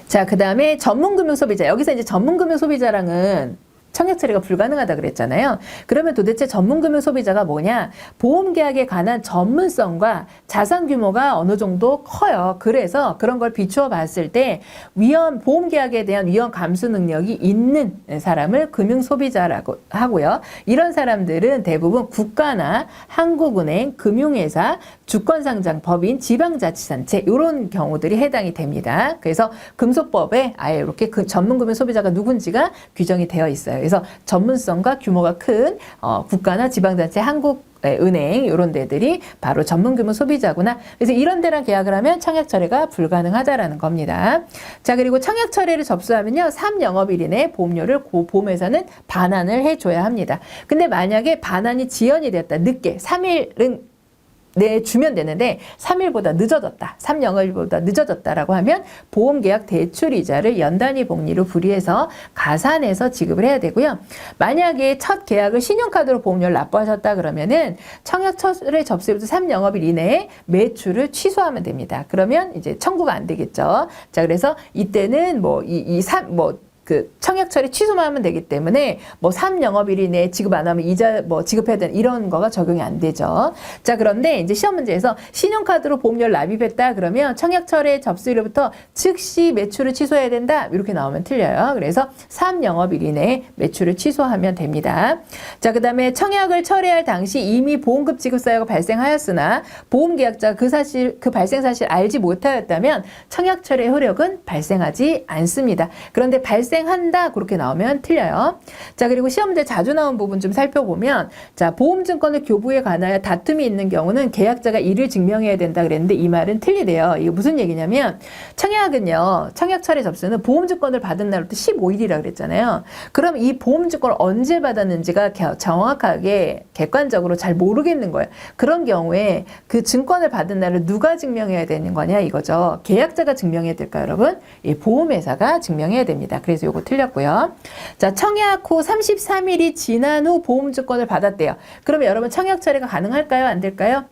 자, 그 다음에 전문금융 소비자. 여기서 이제 전문금융 소비자랑은 청약 처리가 불가능하다 그랬잖아요. 그러면 도대체 전문금융 소비자가 뭐냐? 보험계약에 관한 전문성과 자산 규모가 어느 정도 커요. 그래서 그런 걸 비추어 봤을 때 보험계약에 대한 위험 감수 능력이 있는 사람을 금융소비자라고 하고요. 이런 사람들은 대부분 국가나 한국은행, 금융회사, 주권상장 법인, 지방자치단체 이런 경우들이 해당이 됩니다. 그래서 금소법에 아예 이렇게 전문금융 소비자가 누군지가 규정이 되어 있어요. 그래서 전문성과 규모가 큰 국가나 지방자치, 한국은행 이런 데들이 바로 전문금융 소비자구나. 그래서 이런 데랑 계약을 하면 청약 철회가 불가능하다라는 겁니다. 자, 그리고 청약 철회를 접수하면요, 3영업일 이내에 보험료를 보험회사는 반환을 해줘야 합니다. 근데 만약에 반환이 지연이 됐다, 늦게 3일은 주면 되는데 3일보다 늦어졌다, 3영업일보다 늦어졌다라고 하면 보험계약 대출이자를 연단위 복리로 불이해서 가산해서 지급을 해야 되고요. 만약에 첫 계약을 신용카드로 보험료를 납부하셨다 그러면은 청약 철회 접수일부터 3영업일 이내에 매출을 취소하면 됩니다. 그러면 이제 청구가 안 되겠죠. 자, 그래서 이때는 청약 처리 취소만 하면 되기 때문에 3영업일 이내에 지급 안 하면 이자 지급해야 되는 이런 거가 적용이 안 되죠. 자, 그런데 이제 시험 문제에서 신용카드로 보험료를 납입했다 그러면 청약 철회 접수일부터 즉시 매출을 취소해야 된다. 이렇게 나오면 틀려요. 그래서 3영업일 이내에 매출을 취소하면 됩니다. 자, 그다음에 청약을 철회할 당시 이미 보험급 지급 사유가 발생하였으나 보험계약자가 그 발생 사실 알지 못하였다면 청약 철회 효력은 발생하지 않습니다. 그런데 발생 발생한다 그렇게 나오면 틀려요. 자, 그리고 시험 문제 자주 나온 부분 좀 살펴보면, 자, 보험증권을 교부에 관하여 다툼이 있는 경우는 계약자가 이를 증명해야 된다 그랬는데 이 말은 틀리대요. 이게 무슨 얘기냐면, 청약은요, 청약 철회 접수는 보험증권을 받은 날부터 15일이라 그랬잖아요. 그럼 이 보험증권을 언제 받았는지가 정확하게 객관적으로 잘 모르겠는 거예요. 그런 경우에 그 증권을 받은 날을 누가 증명해야 되는 거냐 이거죠. 계약자가 증명해야 될까요, 여러분? 예, 보험회사가 증명해야 됩니다. 그래서 요거 틀렸고요. 자, 청약 후 33일이 지난 후 보험증권을 받았대요. 그러면 여러분 청약 처리가 가능할까요? 안 될까요?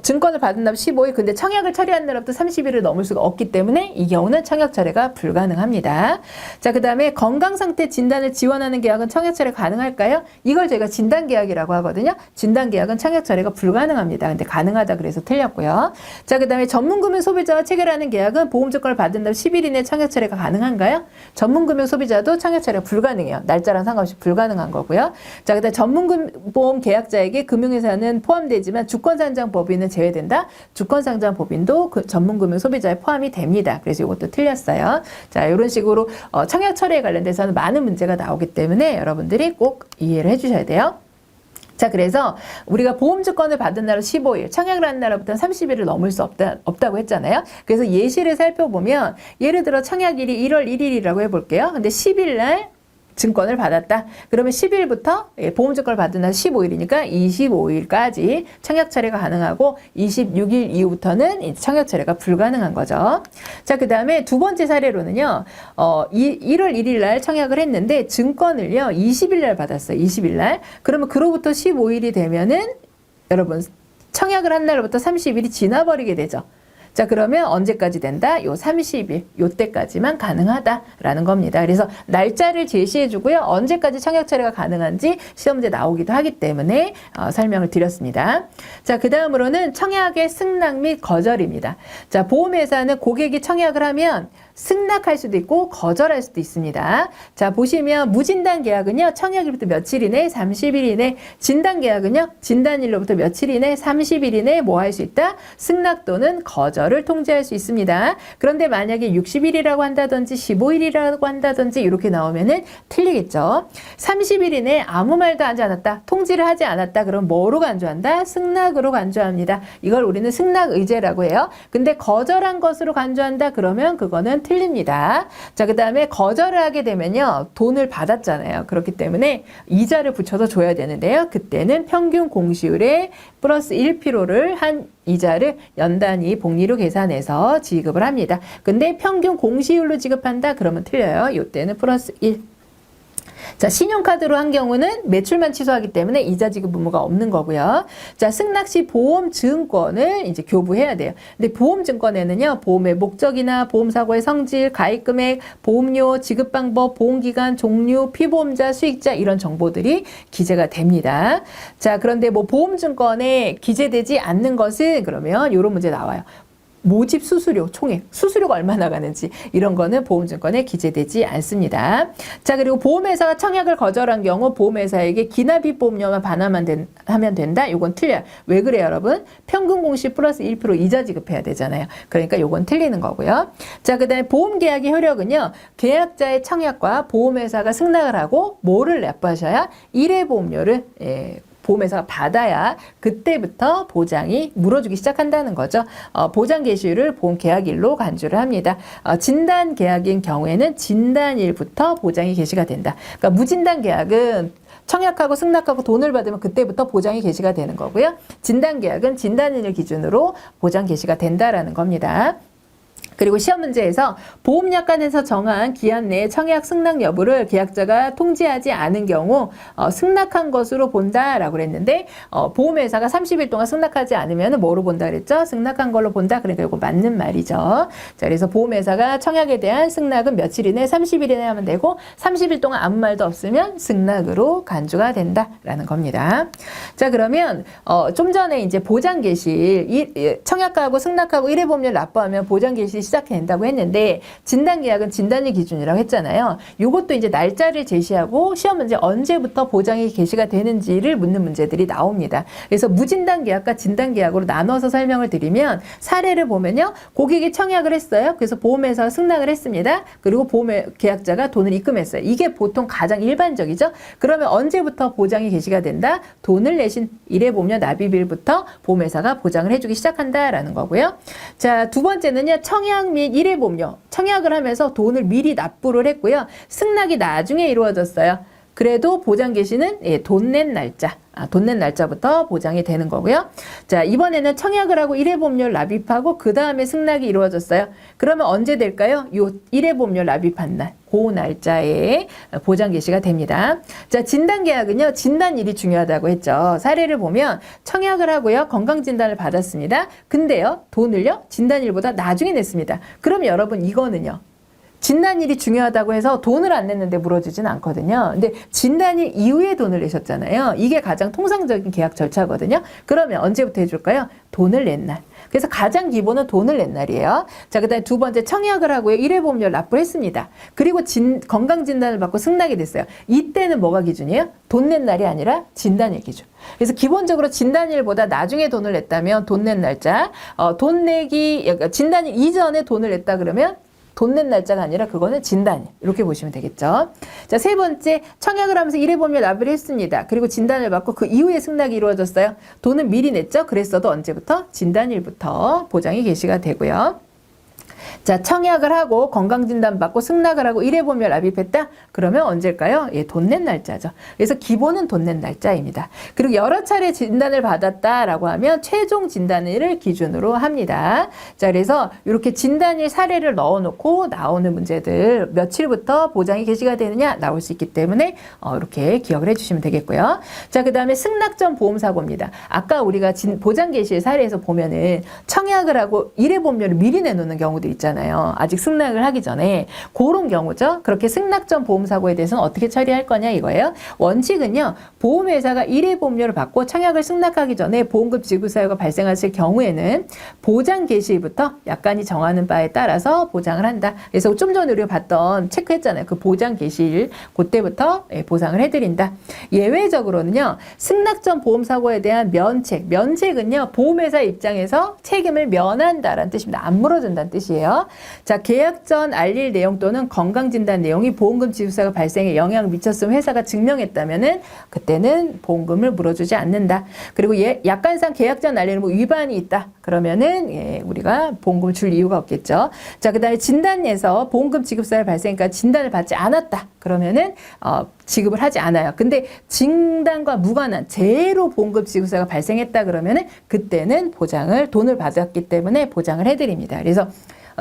증권을 받은 날 15일, 근데 청약을 처리한 날부터 30일을 넘을 수가 없기 때문에 이 경우는 청약 처리가 불가능합니다. 자, 그 다음에 건강상태 진단을 지원하는 계약은 청약 처리 가능할까요? 이걸 저희가 진단계약이라고 하거든요. 진단계약은 청약 처리가 불가능합니다. 근데 가능하다 그래서 틀렸고요. 자, 그 다음에 전문금융 소비자와 체결하는 계약은 보험증권을 받은 날 10일 이내 청약 처리가 가능한가요? 전문금융 소비자도 청약 처리가 불가능해요. 날짜랑 상관없이 불가능한 거고요. 자, 그 다음에 전문보험 계약자에게 금융회사는 포함되지만 주권상장법인은 제외된다. 주권상장법인도 그 전문금융 소비자에 포함이 됩니다. 그래서 이것도 틀렸어요. 자, 이런 식으로 청약 처리에 관련돼서는 많은 문제가 나오기 때문에 여러분들이 꼭 이해를 해주셔야 돼요. 자, 그래서 우리가 보험증권을 받은 날은 15일, 청약을 한 날부터는 30일을 넘을 수 없다고 했잖아요. 그래서 예시를 살펴보면, 예를 들어 청약일이 1월 1일이라고 해볼게요. 근데 10일 날 증권을 받았다. 그러면 10일부터 보험증권을 받은 날 15일이니까 25일까지 청약 처리가 가능하고 26일 이후부터는 청약 처리가 불가능한 거죠. 자, 그 다음에 두 번째 사례로는요. 1월 1일 날 청약을 했는데 증권을요. 20일 날 받았어요. 20일 날. 그러면 그로부터 15일이 되면은 여러분 청약을 한 날부터 30일이 지나버리게 되죠. 자, 그러면 언제까지 된다? 요 30일, 요 때까지만 가능하다라는 겁니다. 그래서 날짜를 제시해 주고요. 언제까지 청약 처리가 가능한지 시험문제 나오기도 하기 때문에 설명을 드렸습니다. 자, 그 다음으로는 청약의 승낙 및 거절입니다. 자, 보험회사는 고객이 청약을 하면 승낙할 수도 있고 거절할 수도 있습니다. 자, 보시면 무진단 계약은요. 청약일부터 며칠 이내 30일 이내, 진단 계약은요. 진단일로부터 며칠 이내 30일 이내 뭐 할 수 있다? 승낙 또는 거절을 통지할 수 있습니다. 그런데 만약에 60일이라고 한다든지 15일이라고 한다든지 이렇게 나오면은 틀리겠죠. 30일 이내 아무 말도 하지 않았다. 통지를 하지 않았다. 그럼 뭐로 간주한다? 승낙으로 간주합니다. 이걸 우리는 승낙 의제라고 해요. 근데 거절한 것으로 간주한다. 그러면 그거는 틀립니다. 자, 그 다음에 거절을 하게 되면요. 돈을 받았잖아요. 그렇기 때문에 이자를 붙여서 줘야 되는데요. 그때는 평균 공시율에 플러스 1%를 한 이자를 연단위 복리로 계산해서 지급을 합니다. 근데 평균 공시율로 지급한다? 그러면 틀려요. 이때는 플러스 1. 자, 신용카드로 한 경우는 매출만 취소하기 때문에 이자 지급 의무가 없는 거고요. 자, 승낙 시 보험증권을 이제 교부해야 돼요. 근데 보험증권에는요, 보험의 목적이나 보험사고의 성질, 가입금액, 보험료, 지급방법, 보험기간, 종류, 피보험자, 수익자 이런 정보들이 기재가 됩니다. 자, 그런데 뭐 보험증권에 기재되지 않는 것은 그러면 이런 문제 나와요. 모집 수수료, 총액, 수수료가 얼마나 가는지 이런 거는 보험증권에 기재되지 않습니다. 자, 그리고 보험회사가 청약을 거절한 경우 보험회사에게 기납입 보험료만 하면 된다? 이건 틀려요. 왜 그래요, 여러분? 평균 공시 플러스 1% 이자 지급해야 되잖아요. 그러니까 이건 틀리는 거고요. 자, 그 다음에 보험계약의 효력은요. 계약자의 청약과 보험회사가 승낙을 하고 뭐를 납부하셔야 1회 보험료를 보험회사가 받아야 그때부터 보장이 물어주기 시작한다는 거죠. 보장 개시율을 보험 계약일로 간주를 합니다. 진단 계약인 경우에는 진단일부터 보장이 개시가 된다. 그러니까 무진단 계약은 청약하고 승낙하고 돈을 받으면 그때부터 보장이 개시가 되는 거고요. 진단 계약은 진단일을 기준으로 보장 개시가 된다라는 겁니다. 그리고 시험 문제에서 보험약관에서 정한 기한 내에 청약 승낙 여부를 계약자가 통지하지 않은 경우 승낙한 것으로 본다라고 그랬는데 보험회사가 30일 동안 승낙하지 않으면 뭐로 본다 그랬죠? 승낙한 걸로 본다. 그러니까 이거 맞는 말이죠. 자, 그래서 보험회사가 청약에 대한 승낙은 며칠 이내 30일 이내 하면 되고 30일 동안 아무 말도 없으면 승낙으로 간주가 된다라는 겁니다. 자, 그러면 좀 전에 이제 보장 개시일 청약하고 승낙하고 1회 보험료를 납부하면 보장 개시 시작된다고 했는데 진단계약은 진단일 기준이라고 했잖아요. 이것도 이제 날짜를 제시하고 시험 문제 언제부터 보장이 개시가 되는지를 묻는 문제들이 나옵니다. 그래서 무진단계약과 진단계약으로 나눠서 설명을 드리면 사례를 보면요. 고객이 청약을 했어요. 그래서 보험회사가 승낙을 했습니다. 그리고 보험계약자가 돈을 입금했어요. 이게 보통 가장 일반적이죠. 그러면 언제부터 보장이 개시가 된다? 돈을 내신 일회보험료 납입일부터 보험회사가 보장을 해주기 시작한다라는 거고요. 자, 두 번째는요. 청약 및 일회보험료. 청약을 하면서 돈을 미리 납부를 했고요. 승낙이 나중에 이루어졌어요. 그래도 보장 개시는 돈 낸 날짜. 돈 낸 날짜부터 보장이 되는 거고요. 자, 이번에는 청약을 하고 일회보험료를 납입하고 그 다음에 승낙이 이루어졌어요. 그러면 언제 될까요? 요 일회보험료 납입한 날, 그 날짜에 보장 개시가 됩니다. 자, 진단계약은요. 진단일이 중요하다고 했죠. 사례를 보면 청약을 하고요. 건강진단을 받았습니다. 근데요. 돈을요. 진단일보다 나중에 냈습니다. 그럼 여러분 이거는요. 진단일이 중요하다고 해서 돈을 안 냈는데 물어주진 않거든요. 근데 진단일 이후에 돈을 내셨잖아요. 이게 가장 통상적인 계약 절차거든요. 그러면 언제부터 해줄까요? 돈을 낸 날. 그래서 가장 기본은 돈을 낸 날이에요. 자, 그 다음에 두 번째 청약을 하고요. 일회보험료를 납부를 했습니다. 그리고 건강진단을 받고 승낙이 됐어요. 이때는 뭐가 기준이에요? 돈 낸 날이 아니라 진단일 기준. 그래서 기본적으로 진단일보다 나중에 돈을 냈다면 돈 낸 날짜, 진단일 이전에 돈을 냈다 그러면 돈 낸 날짜가 아니라 그거는 진단일. 이렇게 보시면 되겠죠. 자, 세 번째, 청약을 하면서 일회보험료 납입을 했습니다. 그리고 진단을 받고 그 이후에 승낙이 이루어졌어요. 돈은 미리 냈죠. 그랬어도 언제부터? 진단일부터 보장이 개시가 되고요. 자, 청약을 하고 건강진단 받고 승낙을 하고 일회보험료 납입했다? 그러면 언제일까요? 돈 낸 날짜죠. 그래서 기본은 돈 낸 날짜입니다. 그리고 여러 차례 진단을 받았다라고 하면 최종 진단일을 기준으로 합니다. 자, 그래서 이렇게 진단일 사례를 넣어놓고 나오는 문제들 며칠부터 보장이 개시가 되느냐 나올 수 있기 때문에 이렇게 기억을 해주시면 되겠고요. 자, 그 다음에 승낙 전 보험사고입니다. 아까 우리가 보장 개시의 사례에서 보면은 청약을 하고 일회보험료를 미리 내놓는 경우도 있잖아요. 아직 승낙을 하기 전에 그런 경우죠. 그렇게 승낙 전 보험사고에 대해서는 어떻게 처리할 거냐 이거예요. 원칙은요. 보험회사가 일회보험료를 받고 청약을 승낙하기 전에 보험금 지급 사유가 발생했을 경우에는 보장 개시일부터 약관이 정하는 바에 따라서 보장을 한다. 그래서 좀 전에 우리가 봤던 체크했잖아요. 그 보장 개시일 그때부터 보상을 해드린다. 예외적으로는요. 승낙 전 보험사고에 대한 면책은요. 보험회사 입장에서 책임을 면한다라는 뜻입니다. 안 물어준다는 뜻이에요. 자, 계약 전 알릴 내용 또는 건강진단 내용이 보험금 지급사가 발생에 영향을 미쳤으면 회사가 증명했다면은 그때는 보험금을 물어주지 않는다. 그리고 약관상 계약 전 알리는 뭐 위반이 있다. 그러면은 우리가 보험금을 줄 이유가 없겠죠. 자, 그다음에 진단에서 보험금 지급사를 발생하니까 진단을 받지 않았다. 그러면은 지급을 하지 않아요. 근데 진단과 무관한 재해로 보험금 지급사가 발생했다 그러면은 그때는 돈을 받았기 때문에 보장을 해드립니다. 그래서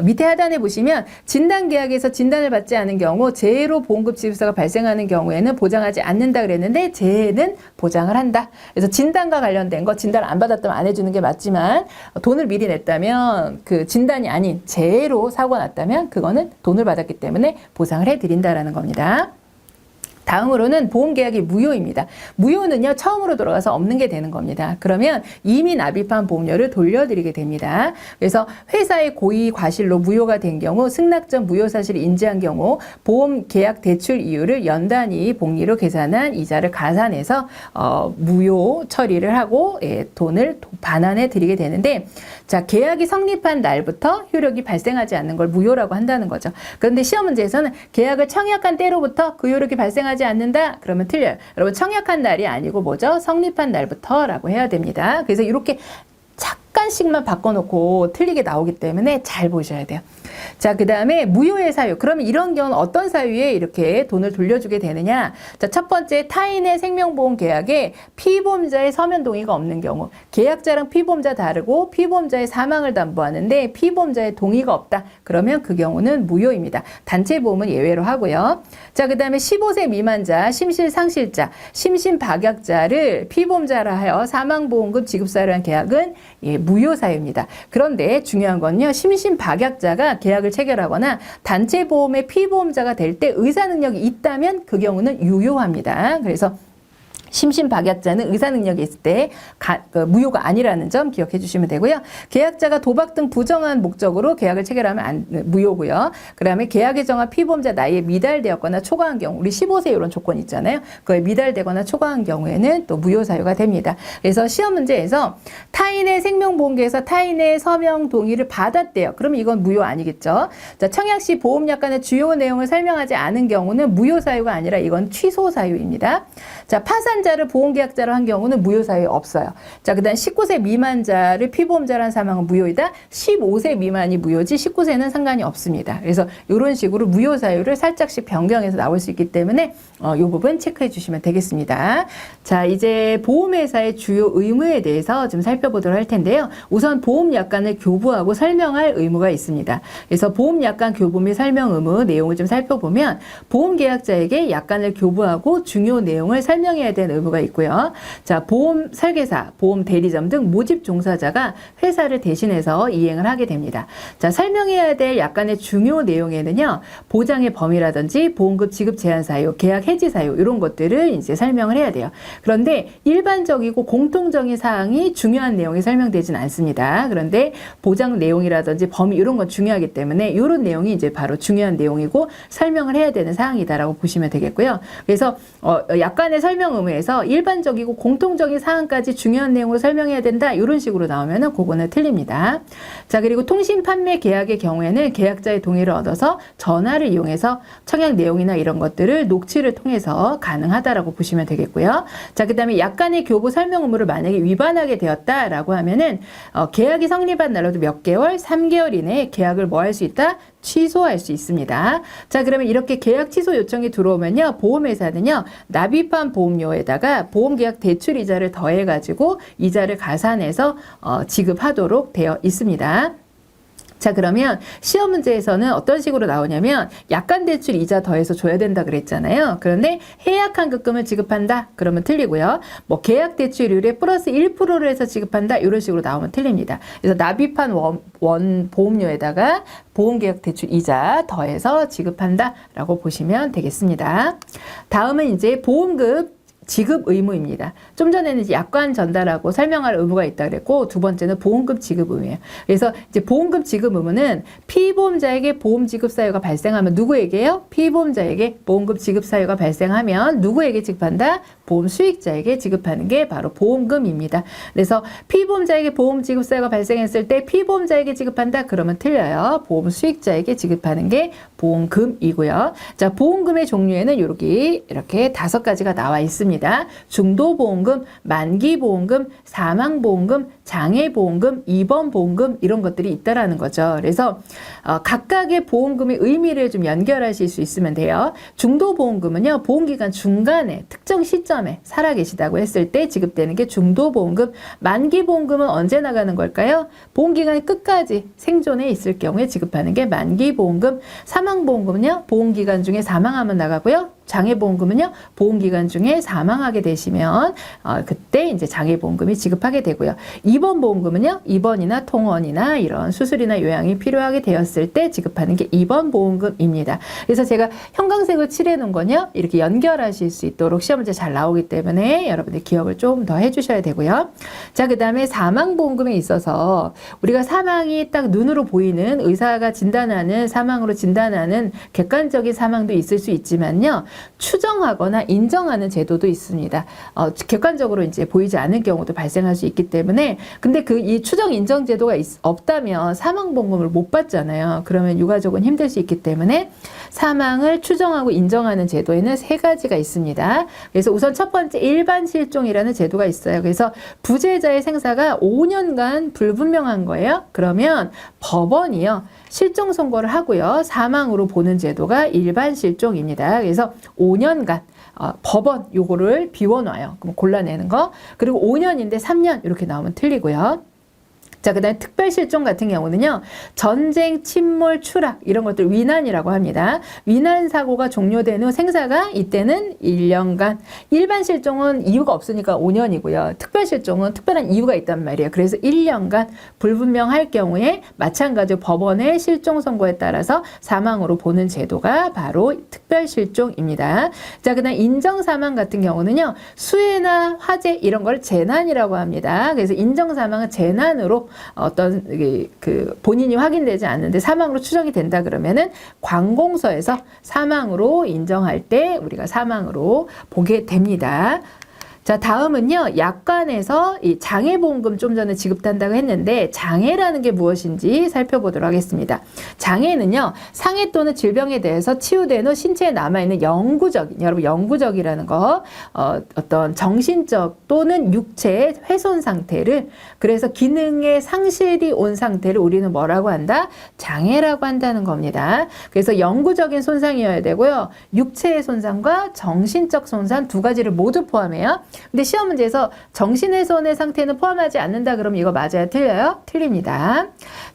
밑에 하단에 보시면 진단계약에서 진단을 받지 않은 경우 재해로 보험금 지급사가 발생하는 경우에는 보장하지 않는다 그랬는데 재해는 보장을 한다. 그래서 진단과 관련된 거 진단을 안 받았다면 안 해주는 게 맞지만 돈을 미리 냈다면 그 진단이 아닌 재해로 사고가 났다면 그거는 돈을 받았기 때문에 보상을 해드린다라는 겁니다. 다음으로는 보험계약이 무효입니다. 무효는요. 처음으로 돌아가서 없는 게 되는 겁니다. 그러면 이미 납입한 보험료를 돌려드리게 됩니다. 그래서 회사의 고의 과실로 무효가 된 경우 승낙 전 무효 사실을 인지한 경우 보험계약 대출 이율을 연단위 복리로 계산한 이자를 가산해서 무효 처리를 하고 돈을 반환해 드리게 되는데 자, 계약이 성립한 날부터 효력이 발생하지 않는 걸 무효라고 한다는 거죠. 그런데 시험 문제에서는 계약을 청약한 때로부터 그 효력이 발생하지 않는다? 그러면 틀려요. 여러분 청약한 날이 아니고 뭐죠? 성립한 날부터라고 해야 됩니다. 그래서 이렇게 약간씩만 바꿔놓고 틀리게 나오기 때문에 잘 보셔야 돼요. 자, 그 다음에 무효의 사유. 그러면 이런 경우는 어떤 사유에 이렇게 돈을 돌려주게 되느냐? 자, 첫 번째 타인의 생명보험 계약에 피보험자의 서면 동의가 없는 경우. 계약자랑 피보험자 다르고 피보험자의 사망을 담보하는데 피보험자의 동의가 없다. 그러면 그 경우는 무효입니다. 단체보험은 예외로 하고요. 자, 그 다음에 15세 미만자, 심실상실자, 심신박약자를 피보험자라 하여 사망보험금 지급사유로 한 계약은 무효 사유입니다. 그런데 중요한 건요. 심신박약자가 계약을 체결하거나 단체보험의 피보험자가 될 때 의사능력이 있다면 그 경우는 유효합니다. 그래서 심신박약자는 의사 능력이 있을 때 무효가 아니라는 점 기억해 주시면 되고요. 계약자가 도박 등 부정한 목적으로 계약을 체결하면 무효고요. 그다음에 계약에 정한 피보험자 나이에 미달되었거나 초과한 경우, 우리 15세 이런 조건 있잖아요. 그거에 미달되거나 초과한 경우에는 또 무효 사유가 됩니다. 그래서 시험 문제에서 타인의 생명보험계에서 타인의 서명 동의를 받았대요. 그럼 이건 무효 아니겠죠. 자, 청약 시 보험약관의 주요 내용을 설명하지 않은 경우는 무효 사유가 아니라 이건 취소 사유입니다. 자, 파산자를 보험계약자로 한 경우는 무효 사유 없어요. 자, 그다음 19세 미만자를 피보험자로 한 사망은 무효이다. 15세 미만이 무효지 19세는 상관이 없습니다. 그래서 이런 식으로 무효 사유를 살짝씩 변경해서 나올 수 있기 때문에 이 부분 체크해 주시면 되겠습니다. 자, 이제 보험회사의 주요 의무에 대해서 좀 살펴보도록 할 텐데요. 우선 보험약관을 교부하고 설명할 의무가 있습니다. 그래서 보험약관 교부 및 설명 의무 내용을 좀 살펴보면 보험계약자에게 약관을 교부하고 중요 내용을 설명해야 되는 의무가 있고요. 자, 보험 설계사, 보험 대리점 등 모집 종사자가 회사를 대신해서 이행을 하게 됩니다. 자, 설명해야 될 약관의 중요 내용에는요, 보장의 범위라든지 보험금 지급 제한 사유, 계약 해지 사유 이런 것들을 이제 설명을 해야 돼요. 그런데 일반적이고 공통적인 사항이 중요한 내용이 설명되진 않습니다. 그런데 보장 내용이라든지 범위 이런 건 중요하기 때문에 이런 내용이 이제 바로 중요한 내용이고 설명을 해야 되는 사항이다라고 보시면 되겠고요. 그래서 약관의 설명 의무에서 일반적이고 공통적인 사항까지 중요한 내용으로 설명해야 된다 이런 식으로 나오면은 그거는 틀립니다. 자, 그리고 통신 판매 계약의 경우에는 계약자의 동의를 얻어서 전화를 이용해서 청약 내용이나 이런 것들을 녹취를 통해서 가능하다라고 보시면 되겠고요. 자, 그다음에 약관의 교부 설명 의무를 만약에 위반하게 되었다라고 하면은 계약이 성립한 날로도 몇 개월, 3개월 이내에 계약을 뭐 할 수 있다? 취소할 수 있습니다. 자, 그러면 이렇게 계약 취소 요청이 들어오면요, 보험회사는요, 납입한 보험료에다가 보험계약 대출 이자를 더해가지고 이자를 가산해서 지급하도록 되어 있습니다. 자, 그러면 시험 문제에서는 어떤 식으로 나오냐면 약관 대출 이자 더해서 줘야 된다 그랬잖아요. 그런데 해약한 급금을 지급한다 그러면 틀리고요. 뭐 계약 대출율에 플러스 1%를 해서 지급한다 이런 식으로 나오면 틀립니다. 그래서 납입한 원 보험료에다가 보험계약 대출 이자 더해서 지급한다라고 보시면 되겠습니다. 다음은 이제 보험금 지급 의무입니다. 좀 전에는 이제 약관 전달하고 설명할 의무가 있다 그랬고, 두 번째는 보험금 지급 의무예요. 그래서 이제 보험금 지급 의무는 피보험자에게 보험 지급 사유가 발생하면 누구에게요? 피보험자에게 보험금 지급 사유가 발생하면 누구에게 지급한다? 보험 수익자에게 지급하는 게 바로 보험금입니다. 그래서 피보험자에게 보험 지급 사유가 발생했을 때 피보험자에게 지급한다 그러면 틀려요. 보험 수익자에게 지급하는 게 보험금이고요. 자, 보험금의 종류에는 이렇게 5가지가 나와 있습니다. 중도보험금, 만기보험금, 사망보험금, 장애보험금, 입원보험금 이런 것들이 있다라는 거죠. 그래서 각각의 보험금의 의미를 좀 연결하실 수 있으면 돼요. 중도보험금은요, 보험기간 중간에 특정 시점에 살아계시다고 했을 때 지급되는 게 중도보험금. 만기보험금은 언제 나가는 걸까요? 보험기간 끝까지 생존해 있을 경우에 지급하는 게 만기보험금. 사망보험금은요, 보험기간 중에 사망하면 나가고요. 장애보험금은요, 보험기간 중에 사망하게 되시면 그때 이제 장애보험금이 지급하게 되고요. 입원보험금은요, 입원이나 통원이나 이런 수술이나 요양이 필요하게 되었을 때 지급하는 게 입원보험금입니다. 그래서 제가 형광색으로 칠해 놓은 거요, 이렇게 연결하실 수 있도록 시험 문제 잘 나오기 때문에 여러분들 기억을 좀 더 해주셔야 되고요. 자, 그 다음에 사망보험금에 있어서 우리가 사망이 딱 눈으로 보이는 의사가 진단하는 사망으로 진단하는 객관적인 사망도 있을 수 있지만요, 추정하거나 인정하는 제도도 있습니다. 객관적으로 이제 보이지 않는 경우도 발생할 수 있기 때문에, 근데 이 추정 인정 제도가 없다면 사망보험금을 못 받잖아요. 그러면 유가족은 힘들 수 있기 때문에 사망을 추정하고 인정하는 제도에는 3가지가 있습니다. 그래서 우선 첫 번째 일반 실종이라는 제도가 있어요. 그래서 부재자의 생사가 5년간 불분명한 거예요. 그러면 법원이요, 실종 선고를 하고요, 사망으로 보는 제도가 일반 실종입니다. 그래서 5년간 법원 요거를 비워놔요. 그럼 골라내는 거. 그리고 5년인데 3년 이렇게 나오면 틀리고요. 자, 그 다음에 특별실종 같은 경우는요, 전쟁, 침몰, 추락, 이런 것들 위난이라고 합니다. 위난 사고가 종료된 후 생사가 이때는 1년간, 일반 실종은 이유가 없으니까 5년이고요. 특별실종은 특별한 이유가 있단 말이에요. 그래서 1년간 불분명할 경우에 마찬가지로 법원의 실종 선고에 따라서 사망으로 보는 제도가 바로 특별실종입니다. 자, 그 다음 인정사망 같은 경우는요, 수해나 화재 이런 걸 재난이라고 합니다. 그래서 인정사망은 재난으로 어떤 그 본인이 확인되지 않는데 사망으로 추정이 된다 그러면은 관공서에서 사망으로 인정할 때 우리가 사망으로 보게 됩니다. 자, 다음은요, 약관에서 이 장애보험금 좀 전에 지급한다고 했는데 장애라는 게 무엇인지 살펴보도록 하겠습니다. 장애는요, 상해 또는 질병에 대해서 치유된 후 신체에 남아있는 영구적인, 여러분 영구적이라는 거, 어떤 정신적 또는 육체의 훼손 상태를, 그래서 기능의 상실이 온 상태를 우리는 뭐라고 한다? 장애라고 한다는 겁니다. 그래서 영구적인 손상이어야 되고요, 육체의 손상과 정신적 손상 두 가지를 모두 포함해요. 근데 시험 문제에서 정신훼손의 상태는 포함하지 않는다 그러면 이거 맞아요? 틀려요? 틀립니다.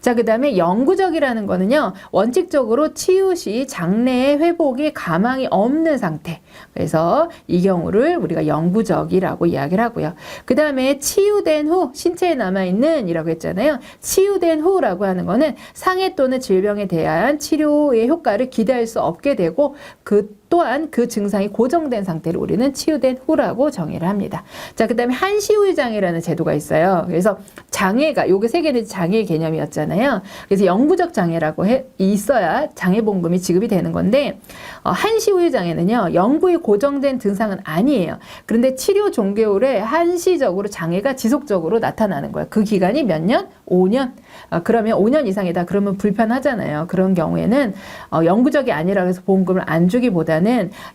자, 그 다음에 영구적이라는 거는요, 원칙적으로 치유 시 장래의 회복이 가망이 없는 상태. 그래서 이 경우를 우리가 영구적이라고 이야기를 하고요. 그 다음에 치유된 후 신체에 남아있는 이라고 했잖아요. 치유된 후라고 하는 거는 상해 또는 질병에 대한 치료의 효과를 기대할 수 없게 되고 또한 그 증상이 고정된 상태를 우리는 치유된 후라고 정의를 합니다. 자, 그 다음에 한시후유 장애라는 제도가 있어요. 그래서 장애가, 요게 세 개는 장애의 개념이었잖아요. 그래서 영구적 장애라고 있어야 장애보험금이 지급이 되는 건데, 한시후유 장애는요, 영구히 고정된 증상은 아니에요. 그런데 치료 종료후에 한시적으로 장애가 지속적으로 나타나는 거예요. 그 기간이 몇 년? 5년. 그러면 5년 이상이다. 그러면 불편하잖아요. 그런 경우에는 영구적이 아니라고 해서 보험금을 안 주기보다는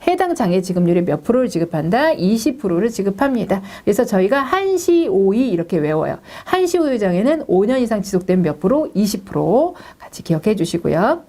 해당 장애 지급률의 몇 프로를 지급한다? 20%를 지급합니다. 그래서 저희가 한시오이 이렇게 외워요. 한시오이 장애는 5년 이상 지속되면 몇 프로? 20% 같이 기억해 주시고요.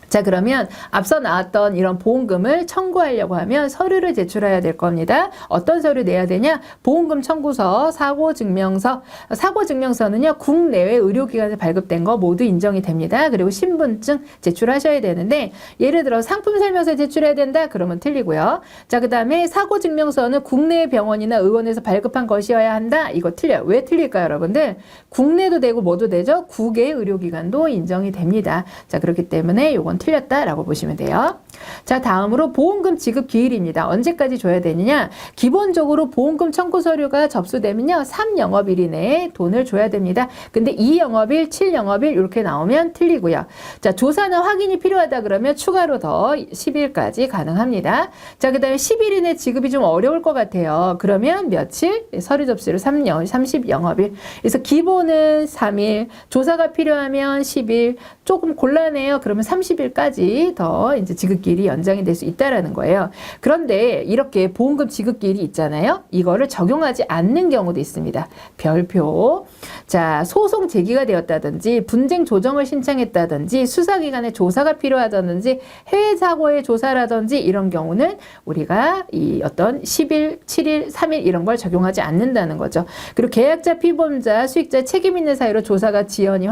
자, 그러면 앞서 나왔던 이런 보험금을 청구하려고 하면 서류를 제출해야 될 겁니다. 어떤 서류 내야 되냐? 보험금 청구서, 사고증명서. 사고증명서는요, 국내외 의료기관에 발급된 거 모두 인정이 됩니다. 그리고 신분증 제출하셔야 되는데, 예를 들어 상품설명서 제출해야 된다? 그러면 틀리고요. 자, 그 다음에 사고증명서는 국내 병원이나 의원에서 발급한 것이어야 한다? 이거 틀려요. 왜 틀릴까요, 여러분들? 국내도 되고 뭐도 되죠? 국외 의료기관도 인정이 됩니다. 자, 그렇기 때문에 요건 틀렸다라고 보시면 돼요. 자, 다음으로 보험금 지급 기일입니다. 언제까지 줘야 되느냐? 기본적으로 보험금 청구 서류가 접수되면요, 3영업일 이내에 돈을 줘야 됩니다. 근데 2영업일, 7영업일 이렇게 나오면 틀리고요. 자, 조사나 확인이 필요하다 그러면 추가로 더 10일까지 가능합니다. 자, 그 다음에 10일 이내 지급이 좀 어려울 것 같아요. 그러면 며칠? 서류 접수를 30영업일. 그래서 기본은 3일, 조사가 필요하면 10일, 조금 곤란해요. 그러면 30일까지 더 이제 지급기일이 연장이 될 수 있다라는 거예요. 그런데 이렇게 보험금 지급기일이 있잖아요. 이거를 적용하지 않는 경우도 있습니다. 별표. 자, 소송 제기가 되었다든지, 분쟁 조정을 신청했다든지, 수사기관에 조사가 필요하다든지, 해외 사고의 조사라든지 이런 경우는 우리가 이 어떤 10일, 7일, 3일 이런 걸 적용하지 않는다는 거죠. 그리고 계약자, 피보험자, 수익자 책임 있는 사유로 조사가 지연이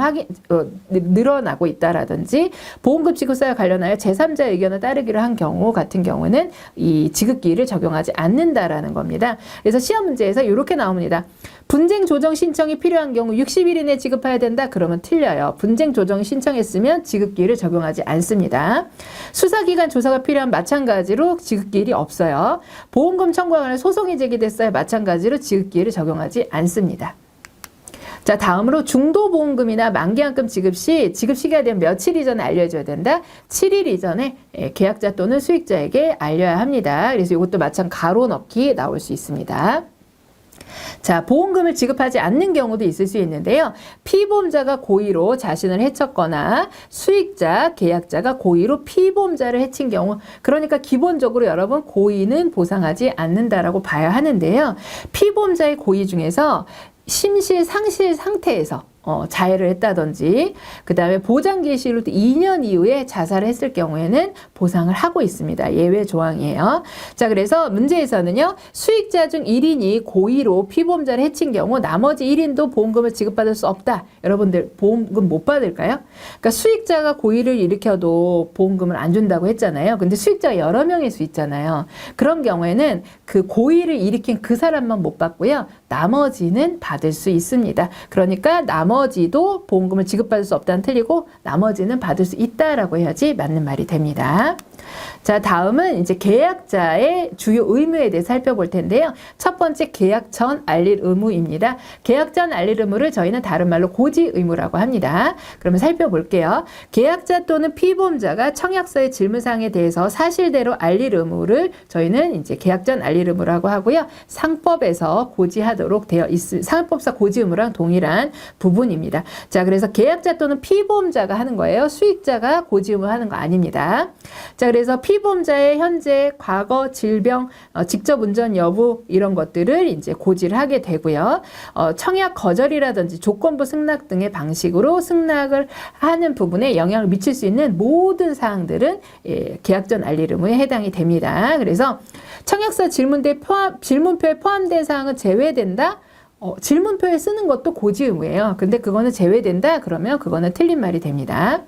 늘어나고 있다라든지, 보험금 지급사와 관련하여 제3자 의견을 따르기로 한 경우 같은 경우는 이 지급기일을 적용하지 않는다라는 겁니다. 그래서 시험 문제에서 이렇게 나옵니다. 분쟁 조정 신청이 필요한 경우 60일 이내 지급해야 된다? 그러면 틀려요. 분쟁 조정 신청했으면 지급기일을 적용하지 않습니다. 수사기관 조사가 필요한 마찬가지로 지급기일이 없어요. 보험금 청구와 관련 소송이 제기됐어요. 마찬가지로 지급기일을 적용하지 않습니다. 자, 다음으로 중도보험금이나 만기한금 지급 시 지급 시기가 되면 며칠 이전에 알려줘야 된다? 7일 이전에 계약자 또는 수익자에게 알려야 합니다. 그래서 이것도 마찬가지 가로 넣기 나올 수 있습니다. 자, 보험금을 지급하지 않는 경우도 있을 수 있는데요. 피보험자가 고의로 자신을 해쳤거나 수익자, 계약자가 고의로 피보험자를 해친 경우, 그러니까 기본적으로 여러분 고의는 보상하지 않는다라고 봐야 하는데요. 피보험자의 고의 중에서 심실, 상실 상태에서 자해를 했다든지 그 다음에 보장 개시로부터 2년 이후에 자살을 했을 경우에는 보상을 하고 있습니다. 예외 조항이에요. 자, 그래서 문제에서는요. 수익자 중 1인이 고의로 피보험자를 해친 경우 나머지 1인도 보험금을 지급받을 수 없다. 여러분들 보험금 못 받을까요? 그러니까 수익자가 고의를 일으켜도 보험금을 안 준다고 했잖아요. 근데 수익자가 여러 명일 수 있잖아요. 그런 경우에는 그 고의를 일으킨 그 사람만 못 받고요. 나머지는 받을 수 있습니다. 그러니까 나머지도 보험금을 지급받을 수 없다는 틀리고 나머지는 받을 수 있다라고 해야지 맞는 말이 됩니다. 자, 다음은 이제 계약자의 주요 의무에 대해 살펴볼 텐데요. 첫 번째 계약 전 알릴 의무입니다. 계약 전 알릴 의무를 저희는 다른 말로 고지 의무라고 합니다. 그러면 살펴볼게요. 계약자 또는 피보험자가 청약서의 질문사항에 대해서 사실대로 알릴 의무를 저희는 이제 계약 전 알릴 의무라고 하고요. 상법에서 고지하도록 되어 있습니다. 상법상 고지 의무랑 동일한 부분입니다. 자, 그래서 계약자 또는 피보험자가 하는 거예요. 수익자가 고지 의무 하는 거 아닙니다. 자, 그래서 피보험자의 현재, 과거, 질병, 직접 운전 여부 이런 것들을 이제 고지를 하게 되고요. 청약 거절이라든지 조건부 승낙 등의 방식으로 승낙을 하는 부분에 영향을 미칠 수 있는 모든 사항들은 계약 전 알릴 의무에 해당이 됩니다. 그래서 청약서 질문표에 포함된 사항은 제외된다. 질문표에 쓰는 것도 고지 의무예요. 근데 그거는 제외된다. 그러면 그거는 틀린 말이 됩니다.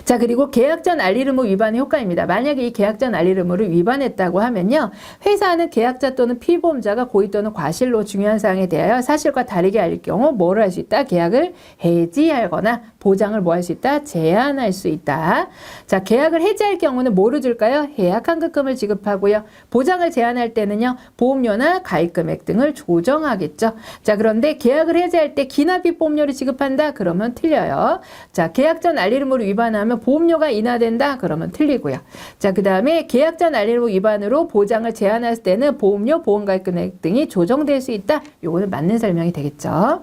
자, 그리고 계약 전 알릴 의무 위반의 효과입니다. 만약에 이 계약 전 알릴 의무를 위반했다고 하면요. 회사는 계약자 또는 피보험자가 고의 또는 과실로 중요한 사항에 대하여 사실과 다르게 알릴 경우 뭐를 할 수 있다? 계약을 해지하거나 보장을 뭐 할 수 있다? 제한할 수 있다. 자, 계약을 해지할 경우는 뭐를 줄까요? 해약 환급금을 지급하고요. 보장을 제한할 때는요. 보험료나 가입 금액 등을 조정하겠죠. 자, 그런데 계약을 해지할 때 기납입 보험료를 지급한다? 그러면 틀려요. 자, 계약 전 알릴 의무를 위반하면 보험료가 인하된다? 그러면 틀리고요. 자, 그 다음에 계약 전 알릴 의무 위반으로 보장을 제한할 때는 보험료, 보험가입 금액 등이 조정될 수 있다? 요거는 맞는 설명이 되겠죠.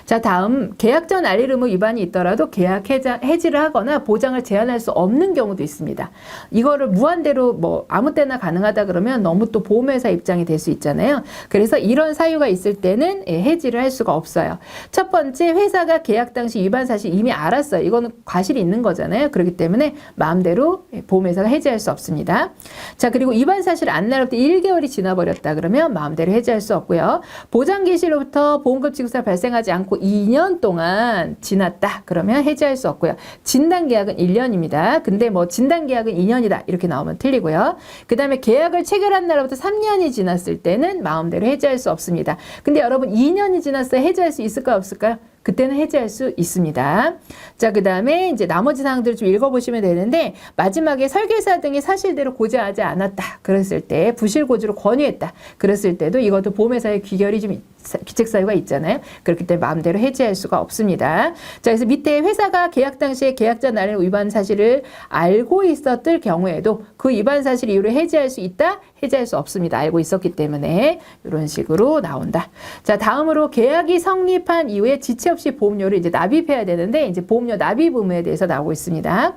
자, 다음 계약 전 알릴 의무 위반이 있더라도 계약 해지를 하거나 보장을 제한할 수 없는 경우도 있습니다. 이거를 무한대로 뭐 아무 때나 가능하다 그러면 너무 또 보험회사 입장이 될 수 있잖아요. 그래서 이런 사유가 있을 때는 해지를 할 수가 없어요. 첫 번째, 회사가 계약 당시 위반 사실 이미 알았어요. 이거는 과실이 있는 거잖아요. 그렇기 때문에 마음대로 보험회사가 해지할 수 없습니다. 자, 그리고 위반 사실 안 날로부터 1개월이 지나버렸다 그러면 마음대로 해지할 수 없고요. 보장 개시로부터 보험금 지급사 발생하지 않고 2년 동안 지났다 그러면 해지할 수 없고요. 진단계약은 1년입니다. 근데 뭐 진단계약은 2년이다 이렇게 나오면 틀리고요. 그 다음에 계약을 체결한 날로부터 3년이 지났을 때는 마음대로 해지할 수 없습니다. 근데 여러분 2년이 지났어야 해지할 수 있을까요? 없을까요? 그때는 해지할 수 있습니다. 자, 그 다음에 이제 나머지 사항들을 좀 읽어보시면 되는데 마지막에 설계사 등이 사실대로 고지하지 않았다. 그랬을 때 부실고지로 권유했다. 그랬을 때도 이것도 보험회사의 귀결이 좀 기책 사유가 있잖아요. 그렇기 때문에 마음대로 해지할 수가 없습니다. 자, 그래서 밑에 회사가 계약 당시에 계약자 날의 위반 사실을 알고 있었을 경우에도 그 위반 사실 이후로 해지할 수 있다? 해지할 수 없습니다. 알고 있었기 때문에 이런 식으로 나온다. 자, 다음으로 계약이 성립한 이후에 지체 없이 보험료를 이제 납입해야 되는데 이제 보험료 납입 의무에 대해서 나오고 있습니다.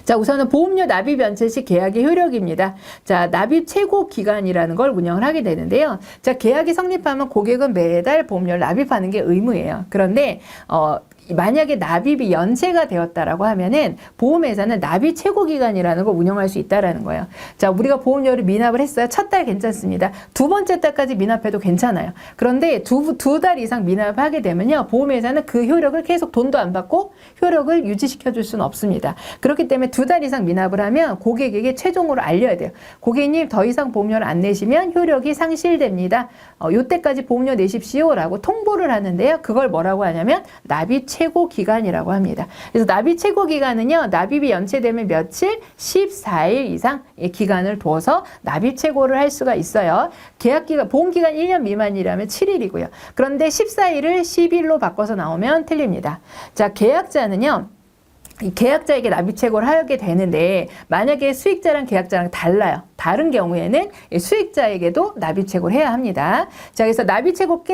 자, 우선은 보험료 납입 연체 시 계약의 효력입니다. 자, 납입 최고 기간이라는 걸 운영을 하게 되는데요. 자, 계약이 성립하면 고객은 매달 보험료를 납입하는 게 의무예요. 그런데 만약에 납입이 연체가 되었다라고 하면은 보험회사는 납입 최고 기간이라는 걸 운영할 수 있다라는 거예요. 자, 우리가 보험료를 미납을 했어요. 첫 달 괜찮습니다. 두 번째 달까지 미납해도 괜찮아요. 그런데 두 달 이상 미납하게 되면요. 보험회사는 그 효력을 계속 돈도 안 받고 효력을 유지시켜 줄 수는 없습니다. 그렇기 때문에 두 달 이상 미납을 하면 고객에게 최종으로 알려야 돼요. 고객님 더 이상 보험료를 안 내시면 효력이 상실됩니다. 요때까지 보험료 내십시오라고 통보를 하는데요. 그걸 뭐라고 하냐면 납입 최고 기간이라고 합니다. 그래서 납입 최고 기간은요. 납입이 연체되면 며칠? 14일 이상 기간을 둬서 납입 최고를 할 수가 있어요. 계약기간, 보험기간 1년 미만이라면 7일이고요. 그런데 14일을 10일로 바꿔서 나오면 틀립니다. 자, 계약자는요. 이 계약자에게 납입 최고를 하게 되는데 만약에 수익자랑 계약자랑 달라요. 다른 경우에는 수익자에게도 납입 최고를 해야 합니다. 자, 그래서 납입 최고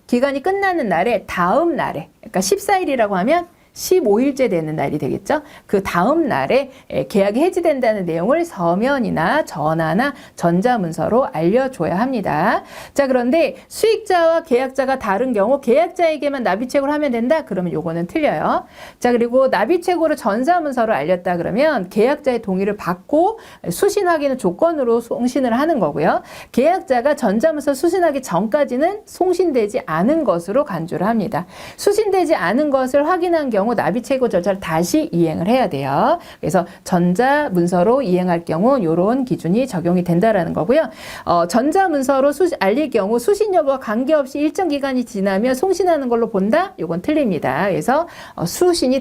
기간이 끝나는 날에 다음 날에 그러니까 14일이라고 하면 15일째 되는 날이 되겠죠. 그 다음 날에 계약이 해지된다는 내용을 서면이나 전화나 전자문서로 알려줘야 합니다. 자, 그런데 수익자와 계약자가 다른 경우 계약자에게만 납입체고를 하면 된다? 그러면 요거는 틀려요. 자, 그리고 납입체고를 전자문서로 알렸다 그러면 계약자의 동의를 받고 수신 확인을 조건으로 송신을 하는 거고요. 계약자가 전자문서 수신하기 전까지는 송신되지 않은 것으로 간주를 합니다. 수신되지 않은 것을 확인한 경우 납입체고 절차를 다시 이행을 해야 돼요. 그래서 전자문서로 이행할 경우 이런 기준이 적용이 된다라는 거고요. 전자문서로 알릴 경우 수신 여부와 관계없이 일정 기간이 지나면 송신하는 걸로 본다? 이건 틀립니다. 그래서 수신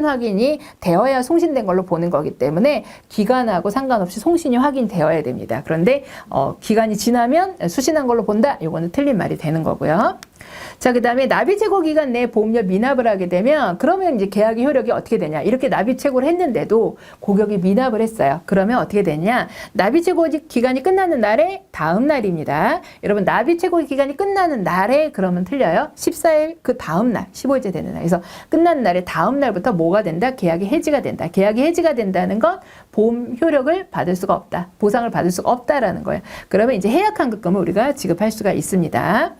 확인이 되어야 송신된 걸로 보는 거기 때문에 기간하고 상관없이 송신이 확인되어야 됩니다. 그런데 기간이 지나면 수신한 걸로 본다? 이거는 틀린 말이 되는 거고요. 자, 그 다음에 납입체고 기간 내에 보험료 미납을 하게 되면 그러면 이제 계약의 효력이 어떻게 되냐. 이렇게 납입체고를 했는데도 고객이 미납을 했어요. 그러면 어떻게 되냐. 납입체고 기간이 끝나는 날에 다음 날입니다. 여러분 납입체고 기간이 끝나는 날에 그러면 틀려요. 14일 그 다음 날 15일째 되는 날. 그래서 끝나는 날에 다음 날부터 뭐가 된다. 계약이 해지가 된다. 계약이 해지가 된다는 건 보험 효력을 받을 수가 없다. 보상을 받을 수가 없다라는 거예요. 그러면 이제 해약환급금을 우리가 지급할 수가 있습니다.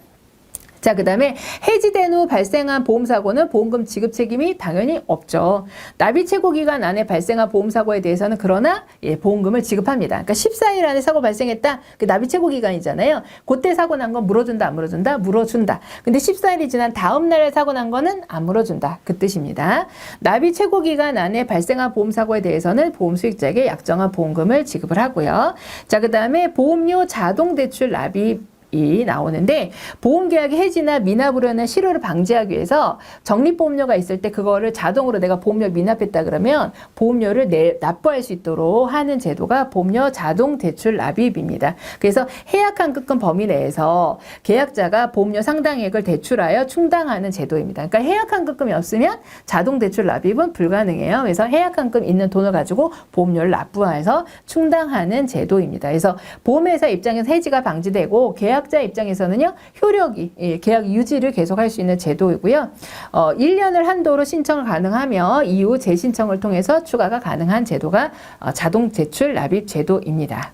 자, 그 다음에 해지된 후 발생한 보험사고는 보험금 지급 책임이 당연히 없죠. 납입체고 기간 안에 발생한 보험사고에 대해서는 그러나 보험금을 지급합니다. 그러니까 14일 안에 사고 발생했다. 그 납입체고 기간이잖아요. 그때 사고 난 건 물어준다, 안 물어준다? 물어준다. 근데 14일이 지난 다음 날에 사고 난 거는 안 물어준다. 그 뜻입니다. 납입체고 기간 안에 발생한 보험사고에 대해서는 보험 수익자에게 약정한 보험금을 지급을 하고요. 자, 그 다음에 보험료 자동 대출 납입 이 나오는데 보험계약의 해지나 미납으로 인한 실효를 방지하기 위해서 적립보험료가 있을 때 그거를 자동으로 내가 보험료 미납했다 그러면 보험료를 납부할 수 있도록 하는 제도가 보험료 자동 대출 납입입니다. 그래서 해약환급금 범위 내에서 계약자가 보험료 상당액을 대출하여 충당하는 제도입니다. 그러니까 해약환급금이 없으면 자동 대출 납입은 불가능해요. 그래서 해약환급 있는 돈을 가지고 보험료를 납부해서 충당하는 제도입니다. 그래서 보험회사 입장에서 해지가 방지되고 계약자 입장에서는요, 효력이, 계약 유지를 계속할 수 있는 제도이고요. 1년을 한도로 신청을 가능하며 이후 재신청을 통해서 추가가 가능한 제도가 자동 대출 납입 제도입니다.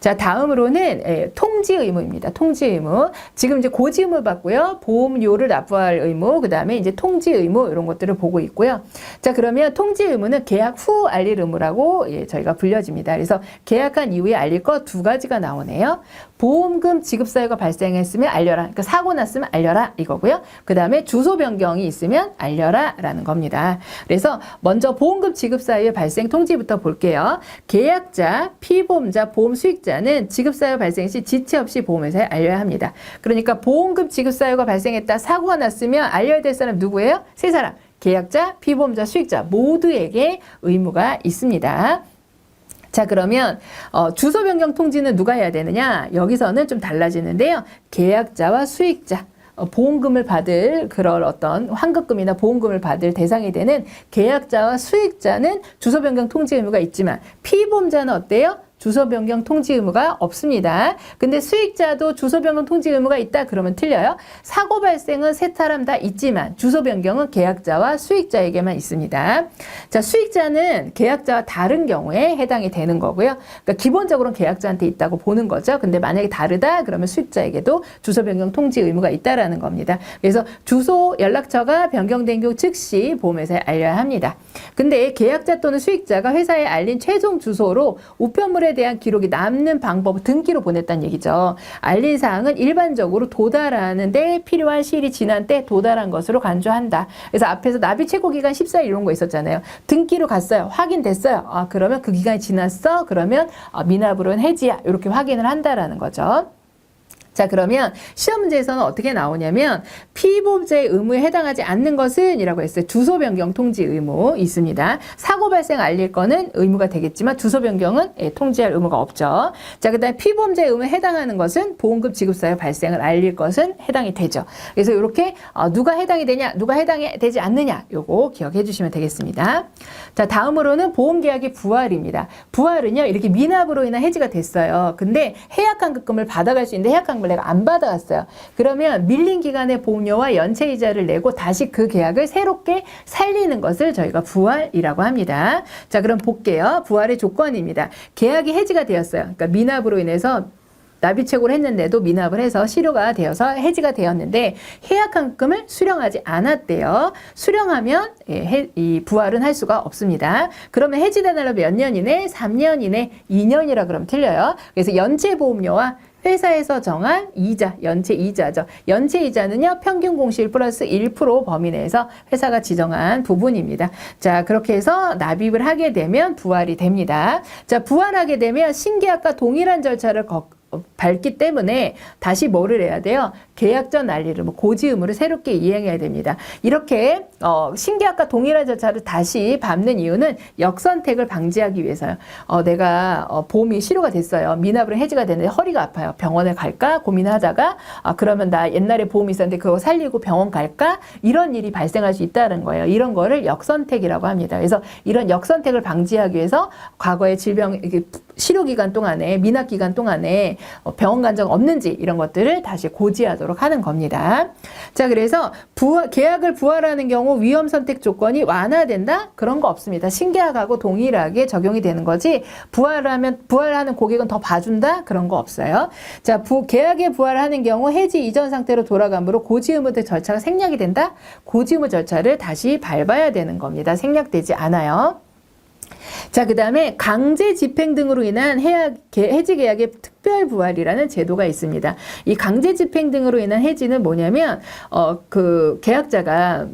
자, 다음으로는 통지 의무입니다. 통지 의무. 지금 이제 고지 의무 받고요. 보험료를 납부할 의무, 그 다음에 이제 통지 의무 이런 것들을 보고 있고요. 자, 그러면 통지 의무는 계약 후 알릴 의무라고 저희가 불려집니다. 그래서 계약한 이후에 알릴 거 두 가지가 나오네요. 보험금 지급 사유가 발생했으면 알려라. 그러니까 사고 났으면 알려라 이거고요. 그 다음에 주소 변경이 있으면 알려라 라는 겁니다. 그래서 먼저 보험금 지급 사유의 발생 통지부터 볼게요. 계약자, 피보험자, 보험 수익자는 지급 사유 발생 시 지체 없이 보험회사에 알려야 합니다. 그러니까 보험금 지급 사유가 발생했다, 사고가 났으면 알려야 될 사람 누구예요? 세 사람. 계약자, 피보험자, 수익자 모두에게 의무가 있습니다. 자, 그러면 주소 변경 통지는 누가 해야 되느냐? 여기서는 좀 달라지는데요. 계약자와 수익자, 보험금을 받을 그런 어떤 환급금이나 보험금을 받을 대상이 되는 계약자와 수익자는 주소 변경 통지 의무가 있지만 피보험자는 어때요? 주소 변경 통지 의무가 없습니다. 근데 수익자도 주소 변경 통지 의무가 있다 그러면 틀려요. 사고 발생은 세 사람 다 있지만 주소 변경은 계약자와 수익자에게만 있습니다. 자, 수익자는 계약자와 다른 경우에 해당이 되는 거고요. 그러니까 기본적으로는 계약자한테 있다고 보는 거죠. 근데 만약에 다르다 그러면 수익자에게도 주소 변경 통지 의무가 있다라는 겁니다. 그래서 주소 연락처가 변경된 경우 즉시 보험회사에 알려야 합니다. 근데 계약자 또는 수익자가 회사에 알린 최종 주소로 우편물에 대한 기록이 남는 방법 등기로 보냈다는 얘기죠. 알린 사항은 일반적으로 도달하는 데 필요한 시일이 지난 때 도달한 것으로 간주한다. 그래서 앞에서 납입 최고 기간 14일 이런 거 있었잖아요. 등기로 갔어요. 확인됐어요. 그러면 그 기간이 지났어? 그러면 미납으로는 해지야. 이렇게 확인을 한다라는 거죠. 자, 그러면 시험 문제에서는 어떻게 나오냐면 피보험자의 의무에 해당하지 않는 것은 이라고 했어요. 주소 변경 통지 의무 있습니다. 사고 발생 알릴 거는 의무가 되겠지만 주소 변경은 통지할 의무가 없죠. 자, 그다음에 피보험자의 의무에 해당하는 것은 보험금 지급 사유 발생을 알릴 것은 해당이 되죠. 그래서 이렇게 누가 해당이 되냐, 누가 해당이 되지 않느냐 요거 기억해 주시면 되겠습니다. 자, 다음으로는 보험계약의 부활입니다. 부활은요, 이렇게 미납으로 인한 해지가 됐어요. 근데 해약환급금을 받아갈 수 있는데 해약환급금을 보험을 내가 안 받아왔어요. 그러면 밀린 기간의 보험료와 연체이자를 내고 다시 그 계약을 새롭게 살리는 것을 저희가 부활이라고 합니다. 자, 그럼 볼게요. 부활의 조건입니다. 계약이 해지가 되었어요. 그러니까 미납으로 인해서 납입채고를 했는데도 미납을 해서 실효가 되어서 해지가 되었는데 해약환급금을 수령하지 않았대요. 수령하면 이 부활은 할 수가 없습니다. 그러면 해지된 날로 몇 년 이내? 3년 이내, 2년이라 그러면 틀려요. 그래서 연체보험료와 회사에서 정한 이자, 연체 이자죠. 연체 이자는요, 평균 공시일 플러스 1% 범위 내에서 회사가 지정한 부분입니다. 자, 그렇게 해서 납입을 하게 되면 부활이 됩니다. 자, 부활하게 되면 신계약과 동일한 절차를 밟기 때문에 다시 뭐를 해야 돼요? 계약 전 난리를 고지 의무를 새롭게 이행해야 됩니다. 이렇게 신계약과 동일한 절차를 다시 밟는 이유는 역선택을 방지하기 위해서요. 내가 보험이 실효가 됐어요. 미납으로 해지가 되는데 허리가 아파요. 병원에 갈까 고민하다가 그러면 나 옛날에 보험이 있었는데 그거 살리고 병원 갈까? 이런 일이 발생할 수 있다는 거예요. 이런 거를 역선택이라고 합니다. 그래서 이런 역선택을 방지하기 위해서 과거의 질병 실효 기간 동안에 미납 기간 동안에 병원 간 적 없는지 이런 것들을 다시 고지하도록 하는 겁니다. 자, 그래서 계약을 부활하는 경우 위험 선택 조건이 완화된다? 그런 거 없습니다. 신계약하고 동일하게 적용이 되는 거지 부활하는 고객은 더 봐준다? 그런 거 없어요. 자, 계약에 부활하는 경우 해지 이전 상태로 돌아가므로 고지 의무의 절차가 생략이 된다? 고지 의무 절차를 다시 밟아야 되는 겁니다. 생략되지 않아요. 자, 그 다음에 강제 집행 등으로 인한 해지 계약의 특별 부활이라는 제도가 있습니다. 이 강제 집행 등으로 인한 해지는 뭐냐면 그 계약자가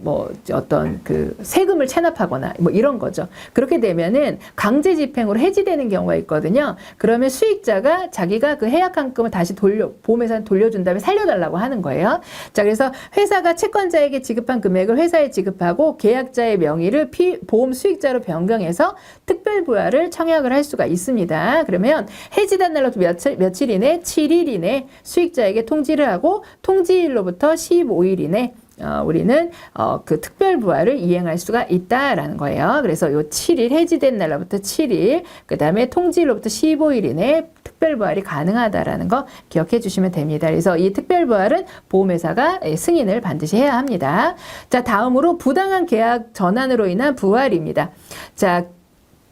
어떤 그 세금을 체납하거나 이런 거죠. 그렇게 되면은 강제 집행으로 해지되는 경우가 있거든요. 그러면 수익자가 자기가 그 해약환급금을 다시 보험회사에 돌려준 다음에 살려달라고 하는 거예요. 자, 그래서 회사가 채권자에게 지급한 금액을 회사에 지급하고 계약자의 명의를 보험 수익자로 변경해서 특별 부활을 청약을 할 수가 있습니다. 그러면 해지된 날로부터 며칠 이내? 7일 이내 수익자에게 통지를 하고 통지일로부터 15일 이내 우리는 그 특별 부활을 이행할 수가 있다라는 거예요. 그래서 요 7일 해지된 날로부터 7일, 그 다음에 통지일로부터 15일 이내 특별 부활이 가능하다라는 거 기억해 주시면 됩니다. 그래서 이 특별 부활은 보험회사가 승인을 반드시 해야 합니다. 자, 다음으로 부당한 계약 전환으로 인한 부활입니다. 자,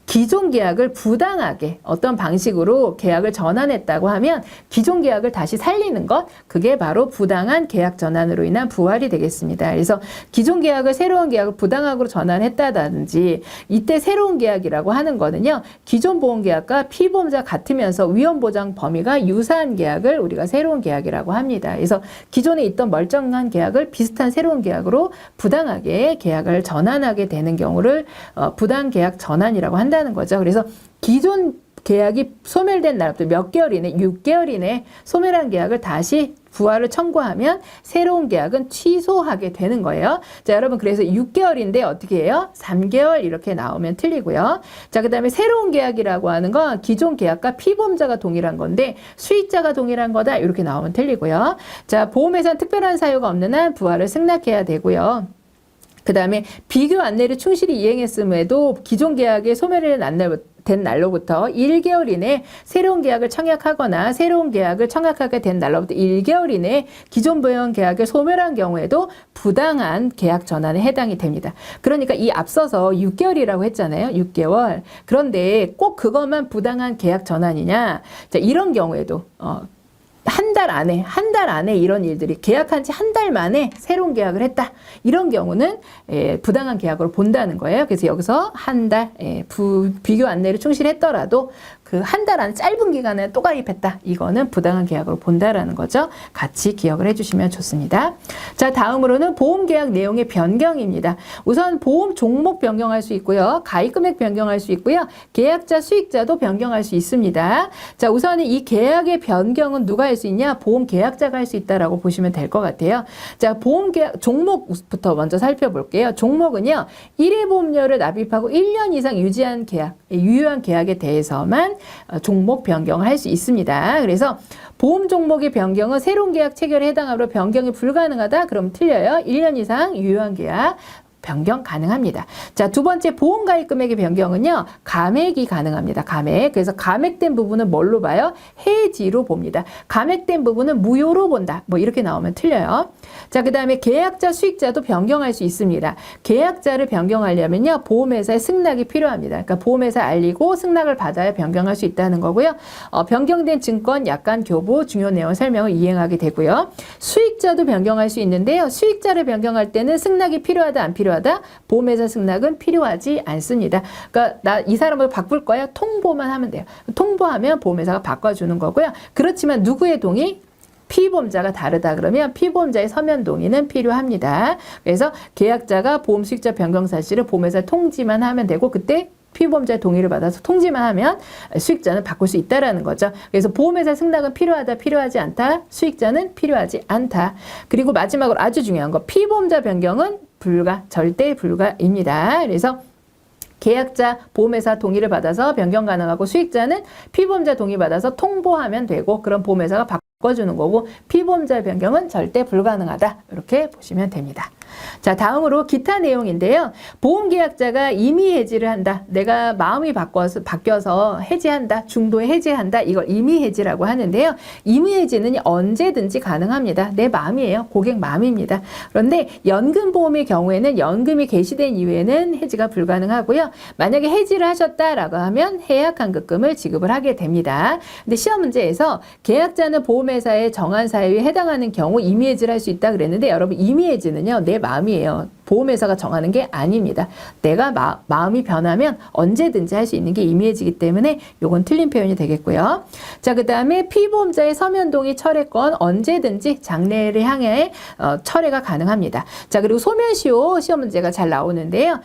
기존 계약을 부당하게 어떤 방식으로 계약을 전환했다고 하면 기존 계약을 다시 살리는 것, 그게 바로 부당한 계약 전환으로 인한 부활이 되겠습니다. 그래서 기존 계약을 새로운 계약을 부당하게 전환했다든지 이때 새로운 계약이라고 하는 거는요, 기존 보험 계약과 피보험자 같으면서 위험 보장 범위가 유사한 계약을 우리가 새로운 계약이라고 합니다. 그래서 기존에 있던 멀쩡한 계약을 비슷한 새로운 계약으로 부당하게 계약을 전환하게 되는 경우를 부당 계약 전환이라고 한다는 거죠. 그래서 기존 계약이 소멸된 날부터 몇 개월 이내, 6개월 이내 소멸한 계약을 다시 부활을 청구하면 새로운 계약은 취소하게 되는 거예요. 자, 여러분, 그래서 6개월인데 어떻게 해요? 3개월 이렇게 나오면 틀리고요. 자, 그 다음에 새로운 계약이라고 하는 건 기존 계약과 피보험자가 동일한 건데 수익자가 동일한 거다 이렇게 나오면 틀리고요. 자, 보험회사는 특별한 사유가 없는 한 부활을 승낙해야 되고요. 그 다음에 비교 안내를 충실히 이행했음에도 기존 계약의 소멸이 된 날로부터 1개월 이내 새로운 계약을 청약하거나 새로운 계약을 청약하게 된 날로부터 1개월 이내 기존 보험 계약을 소멸한 경우에도 부당한 계약 전환에 해당이 됩니다. 그러니까 이 앞서서 6개월이라고 했잖아요. 6개월. 그런데 꼭 그것만 부당한 계약 전환이냐? 자, 이런 경우에도 한 달 안에 이런 일들이 계약한 지 한 달 만에 새로운 계약을 했다. 이런 경우는 부당한 계약으로 본다는 거예요. 그래서 여기서 한 달 비교 안내를 충실했더라도 그 한 달 안에 짧은 기간에 또 가입했다. 이거는 부당한 계약으로 본다라는 거죠. 같이 기억을 해주시면 좋습니다. 자, 다음으로는 보험 계약 내용의 변경입니다. 우선 보험 종목 변경할 수 있고요. 가입 금액 변경할 수 있고요. 계약자, 수익자도 변경할 수 있습니다. 자, 우선은 이 계약의 변경은 누가 할 수 있냐? 보험 계약자가 할 수 있다라고 보시면 될 것 같아요. 자, 보험 계약 종목부터 먼저 살펴볼게요. 종목은요, 1회 보험료를 납입하고 1년 이상 유지한 계약, 유효한 계약에 대해서만 종목 변경을 할 수 있습니다. 그래서 보험 종목의 변경은 새로운 계약 체결에 해당하므로 변경이 불가능하다? 그럼 틀려요. 1년 이상 유효한 계약 변경 가능합니다. 자, 두 번째 보험가입 금액의 변경은요. 감액이 가능합니다. 감액. 그래서 감액된 부분은 뭘로 봐요? 해지로 봅니다. 감액된 부분은 무효로 본다. 뭐 이렇게 나오면 틀려요. 자, 그 다음에 계약자, 수익자도 변경할 수 있습니다. 계약자를 변경하려면요. 보험회사에 승낙이 필요합니다. 그러니까 보험회사에 알리고 승낙을 받아야 변경할 수 있다는 거고요. 변경된 증권, 약관, 교부, 중요 내용 설명을 이행하게 되고요. 수익자도 변경할 수 있는데요. 수익자를 변경할 때는 승낙이 필요하다, 안 필요하다? 보험회사 승낙은 필요하지 않습니다. 그러니까 나 이 사람을 바꿀 거야? 통보만 하면 돼요. 통보하면 보험회사가 바꿔주는 거고요. 그렇지만 누구의 동의? 피보험자가 다르다 그러면 피보험자의 서면 동의는 필요합니다. 그래서 계약자가 보험 수익자 변경 사실을 보험회사에 통지만 하면 되고 그때 피보험자의 동의를 받아서 통지만 하면 수익자는 바꿀 수 있다라는 거죠. 그래서 보험회사 승낙은 필요하다, 필요하지 않다, 수익자는 필요하지 않다. 그리고 마지막으로 아주 중요한 거, 피보험자 변경은 불가, 절대 불가입니다. 그래서 계약자 보험회사 동의를 받아서 변경 가능하고 수익자는 피보험자 동의 받아서 통보하면 되고 그런 보험회사가 바꿔주는 거고 피보험자 변경은 절대 불가능하다. 이렇게 보시면 됩니다. 자, 다음으로 기타 내용인데요. 보험계약자가 임의 해지를 한다. 내가 마음이 바뀌어서 해지한다. 중도에 해지한다. 이걸 임의 해지라고 하는데요. 임의 해지는 언제든지 가능합니다. 내 마음이에요. 고객 마음입니다. 그런데 연금보험의 경우에는 연금이 개시된 이후에는 해지가 불가능하고요. 만약에 해지를 하셨다라고 하면 해약환급금을 지급을 하게 됩니다. 근데 시험 문제에서 계약자는 보험회사의 정한 사유에 해당하는 경우 임의 해지를 할 수 있다 그랬는데 여러분 임의 해지는요. 내 마음이에요. 보험회사가 정하는 게 아닙니다. 내가 마음이 변하면 언제든지 할 수 있는 게 임의해지기 때문에 이건 틀린 표현이 되겠고요. 자, 그 다음에 피보험자의 서면 동의 철회권 언제든지 장래를 향해 철회가 가능합니다. 자, 그리고 소멸시효 시험 문제가 잘 나오는데요.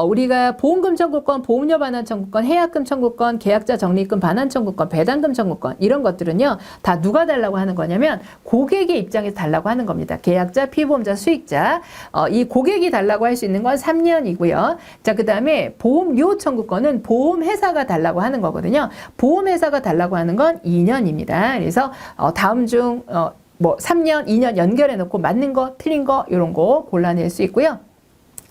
우리가 보험금 청구권, 보험료 반환 청구권, 해약금 청구권, 계약자 적립금 반환 청구권, 배당금 청구권 이런 것들은요. 다 누가 달라고 하는 거냐면 고객의 입장에서 달라고 하는 겁니다. 계약자, 피보험자, 수익자. 이 고객이 달라고 할 수 있는 건 3년이고요. 자, 그 다음에 보험료 청구권은 보험회사가 달라고 하는 거거든요. 보험회사가 달라고 하는 건 2년입니다. 그래서 다음 중 뭐 3년, 2년 연결해 놓고 맞는 거, 틀린 거 이런 거 골라낼 수 있고요.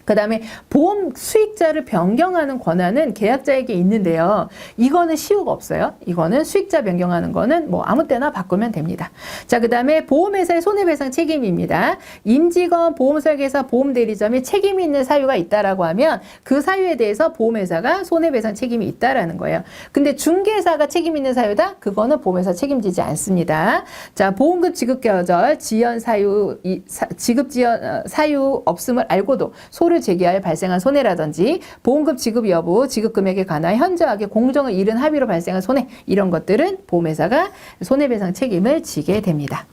그 다음에 보험 수익자를 변경하는 권한은 계약자에게 있는데요. 이거는 시효가 없어요. 이거는 수익자 변경하는 거는 뭐 아무 때나 바꾸면 됩니다. 자, 그 다음에 보험회사의 손해배상 책임입니다. 임직원, 보험설계사, 보험대리점이 책임이 있는 사유가 있다라고 하면 그 사유에 대해서 보험회사가 손해배상 책임이 있다라는 거예요. 근데 중개사가 책임 있는 사유다? 그거는 보험회사 책임지지 않습니다. 자, 보험금 지급 거절, 지연 사유, 지급 지연 사유 없음을 알고도 소를 제기하여 발생한 손해라든지 보험금 지급 여부, 지급 금액에 관한 현저하게 공정을 잃은 합의로 발생한 손해 이런 것들은 보험회사가 손해배상 책임을 지게 됩니다.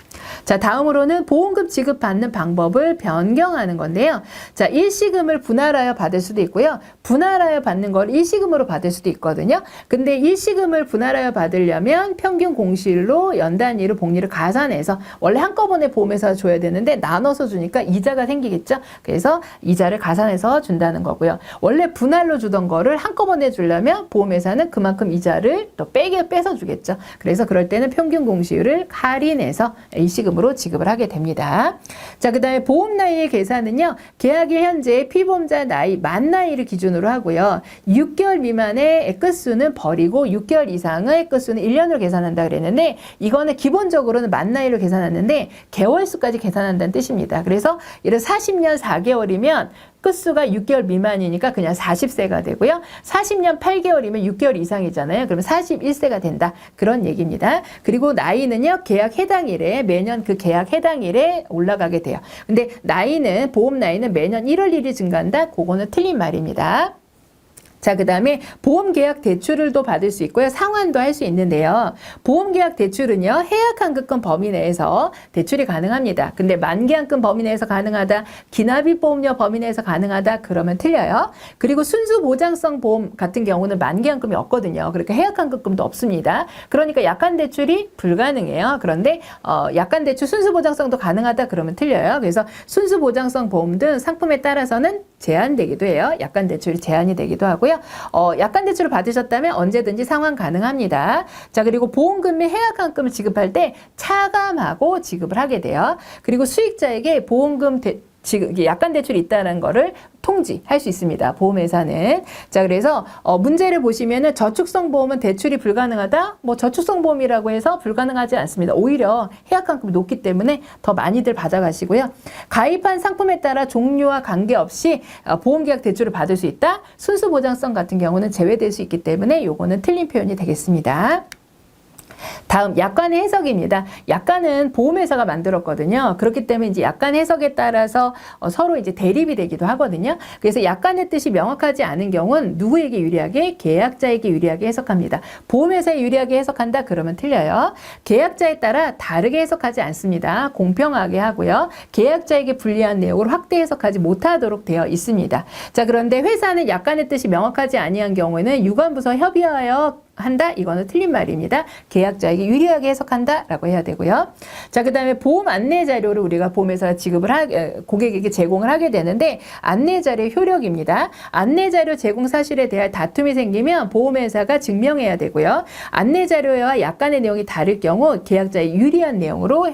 자, 다음으로는 보험금 지급받는 방법을 변경하는 건데요. 자, 일시금을 분할하여 받을 수도 있고요. 분할하여 받는 걸 일시금으로 받을 수도 있거든요. 근데 일시금을 분할하여 받으려면 평균 공실로 연 단위로 복리를 가산해서 원래 한꺼번에 보험회사가 줘야 되는데 나눠서 주니까 이자가 생기겠죠. 그래서 이자를 가산해서 준다는 거고요. 원래 분할로 주던 거를 한꺼번에 주려면 보험회사는 그만큼 이자를 또 빼서 주겠죠. 그래서 그럴 때는 평균 공시율을 할인해서 일시금으로 지급을 하게 됩니다. 자, 그 다음에 보험 나이의 계산은요. 계약일 현재 피보험자 나이 만 나이를 기준으로 하고요. 6개월 미만의 액끝수는 버리고 6개월 이상의 액끝수는 1년으로 계산한다 그랬는데 이거는 기본적으로는 만 나이로 계산하는데 개월수까지 계산한다는 뜻입니다. 그래서 예를 40년 4개월이면 끝수가 6개월 미만이니까 그냥 40세가 되고요. 40년 8개월이면 6개월 이상이잖아요. 그러면 41세가 된다. 그런 얘기입니다. 그리고 나이는요. 계약 해당일에 매년 그 계약 해당일에 올라가게 돼요. 근데 나이는 보험 나이는 매년 1월 1일 증가한다. 그거는 틀린 말입니다. 자, 그 다음에 보험계약 대출을도 받을 수 있고요. 상환도 할 수 있는데요. 보험계약 대출은요. 해약환급금 범위 내에서 대출이 가능합니다. 근데 만기환급 범위 내에서 가능하다. 기납입보험료 범위 내에서 가능하다. 그러면 틀려요. 그리고 순수보장성 보험 같은 경우는 만기환급이 없거든요. 그러니까 해약환급금도 없습니다. 그러니까 약관대출이 불가능해요. 그런데 약관대출 순수보장성도 가능하다. 그러면 틀려요. 그래서 순수보장성 보험 등 상품에 따라서는 제한되기도 해요. 약관대출이 제한이 되기도 하고요. 약관대출을 받으셨다면 언제든지 상환 가능합니다. 자, 그리고 보험금 및 해약환급을 지급할 때 차감하고 지급을 하게 돼요. 그리고 수익자에게 보험금 지금 이게 약관 대출이 있다는 거를 통지할 수 있습니다. 보험회사는. 자, 그래서 문제를 보시면은 저축성 보험은 대출이 불가능하다. 뭐 저축성 보험이라고 해서 불가능하지 않습니다. 오히려 해약환급이 높기 때문에 더 많이들 받아가시고요. 가입한 상품에 따라 종류와 관계없이 보험계약 대출을 받을 수 있다. 순수 보장성 같은 경우는 제외될 수 있기 때문에 요거는 틀린 표현이 되겠습니다. 다음 약관의 해석입니다. 약관은 보험회사가 만들었거든요. 그렇기 때문에 이제 약관 해석에 따라서 서로 이제 대립이 되기도 하거든요. 그래서 약관의 뜻이 명확하지 않은 경우는 누구에게 유리하게? 계약자에게 유리하게 해석합니다. 보험회사에 유리하게 해석한다? 그러면 틀려요. 계약자에 따라 다르게 해석하지 않습니다. 공평하게 하고요. 계약자에게 불리한 내용을 확대 해석하지 못하도록 되어 있습니다. 자, 그런데 회사는 약관의 뜻이 명확하지 아니한 경우에는 유관부서 협의하여 한다? 이거는 틀린 말입니다. 계약자에게 유리하게 해석한다? 라고 해야 되고요. 자, 그 다음에 보험 안내 자료를 우리가 보험회사가 고객에게 제공을 하게 되는데 안내 자료의 효력입니다. 안내 자료 제공 사실에 대한 다툼이 생기면 보험회사가 증명해야 되고요. 안내 자료와 약관의 내용이 다를 경우 계약자의 유리한 내용으로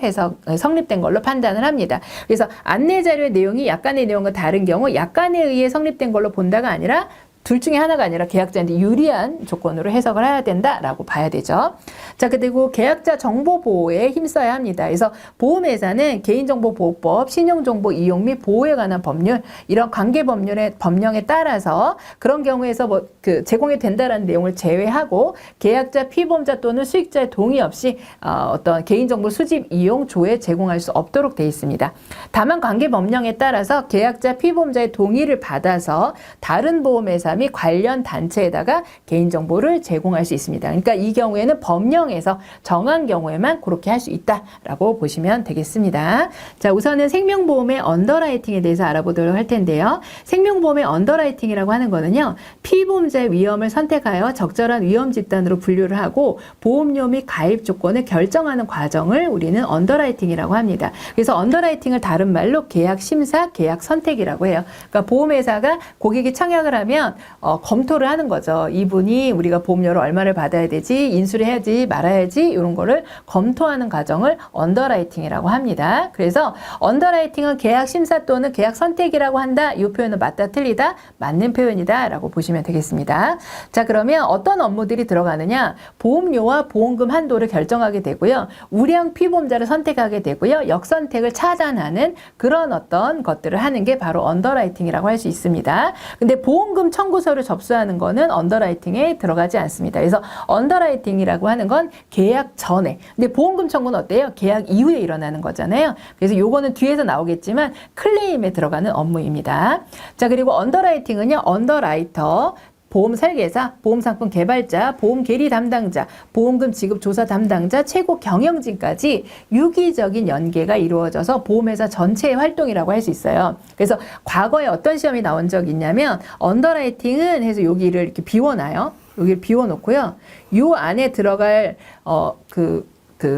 성립된 걸로 판단을 합니다. 그래서 안내 자료의 내용이 약관의 내용과 다른 경우 약관에 의해 성립된 걸로 본다가 아니라 둘 중에 하나가 아니라 계약자한테 유리한 조건으로 해석을 해야 된다라고 봐야 되죠. 자, 그리고 계약자 정보 보호에 힘써야 합니다. 그래서 보험회사는 개인정보보호법, 신용정보 이용 및 보호에 관한 법률, 이런 관계 법령에 따라서 그런 경우에서 제공이 된다라는 내용을 제외하고 계약자, 피보험자 또는 수익자의 동의 없이 어떤 개인정보 수집, 이용, 조회 제공할 수 없도록 되어 있습니다. 다만 관계 법령에 따라서 계약자, 피보험자의 동의를 받아서 다른 보험회사 및 관련 단체에다가 개인정보를 제공할 수 있습니다. 그러니까 이 경우에는 법령에서 정한 경우에만 그렇게 할 수 있다라고 보시면 되겠습니다. 자, 우선은 생명보험의 언더라이팅에 대해서 알아보도록 할 텐데요. 생명보험의 언더라이팅이라고 하는 거는요, 피보험자의 위험을 선택하여 적절한 위험 집단으로 분류를 하고 보험료 및 가입 조건을 결정하는 과정을 우리는 언더라이팅이라고 합니다. 그래서 언더라이팅을 다른 말로 계약 심사, 계약 선택이라고 해요. 그러니까 보험회사가 고객이 청약을 하면 검토를 하는 거죠. 이분이 우리가 보험료를 얼마를 받아야 되지, 인수를 해야지 말아야지, 이런 거를 검토하는 과정을 언더라이팅이라고 합니다. 그래서 언더라이팅은 계약 심사 또는 계약 선택이라고 한다. 이 표현은 맞다 틀리다? 맞는 표현이다 라고 보시면 되겠습니다. 자, 그러면 어떤 업무들이 들어가느냐? 보험료와 보험금 한도를 결정하게 되고요. 우량 피보험자를 선택하게 되고요. 역선택을 차단하는 그런 어떤 것들을 하는 게 바로 언더라이팅이라고 할 수 있습니다. 근데 보험금 청구서를 접수하는 거는 언더라이팅에 들어가지 않습니다. 그래서 언더라이팅이라고 하는 건 계약 전에. 근데 보험금 청구는 어때요? 계약 이후에 일어나는 거잖아요. 그래서 요거는 뒤에서 나오겠지만 클레임에 들어가는 업무입니다. 자, 그리고 언더라이팅은요, 언더라이터, 보험 설계사, 보험 상품 개발자, 보험 계리 담당자, 보험금 지급 조사 담당자, 최고 경영진까지 유기적인 연계가 이루어져서 보험회사 전체의 활동이라고 할 수 있어요. 그래서 과거에 어떤 시험이 나온 적이 있냐면 언더라이팅은 해서 여기를 이렇게 비워놔요. 여기를 비워놓고요. 요 안에 들어갈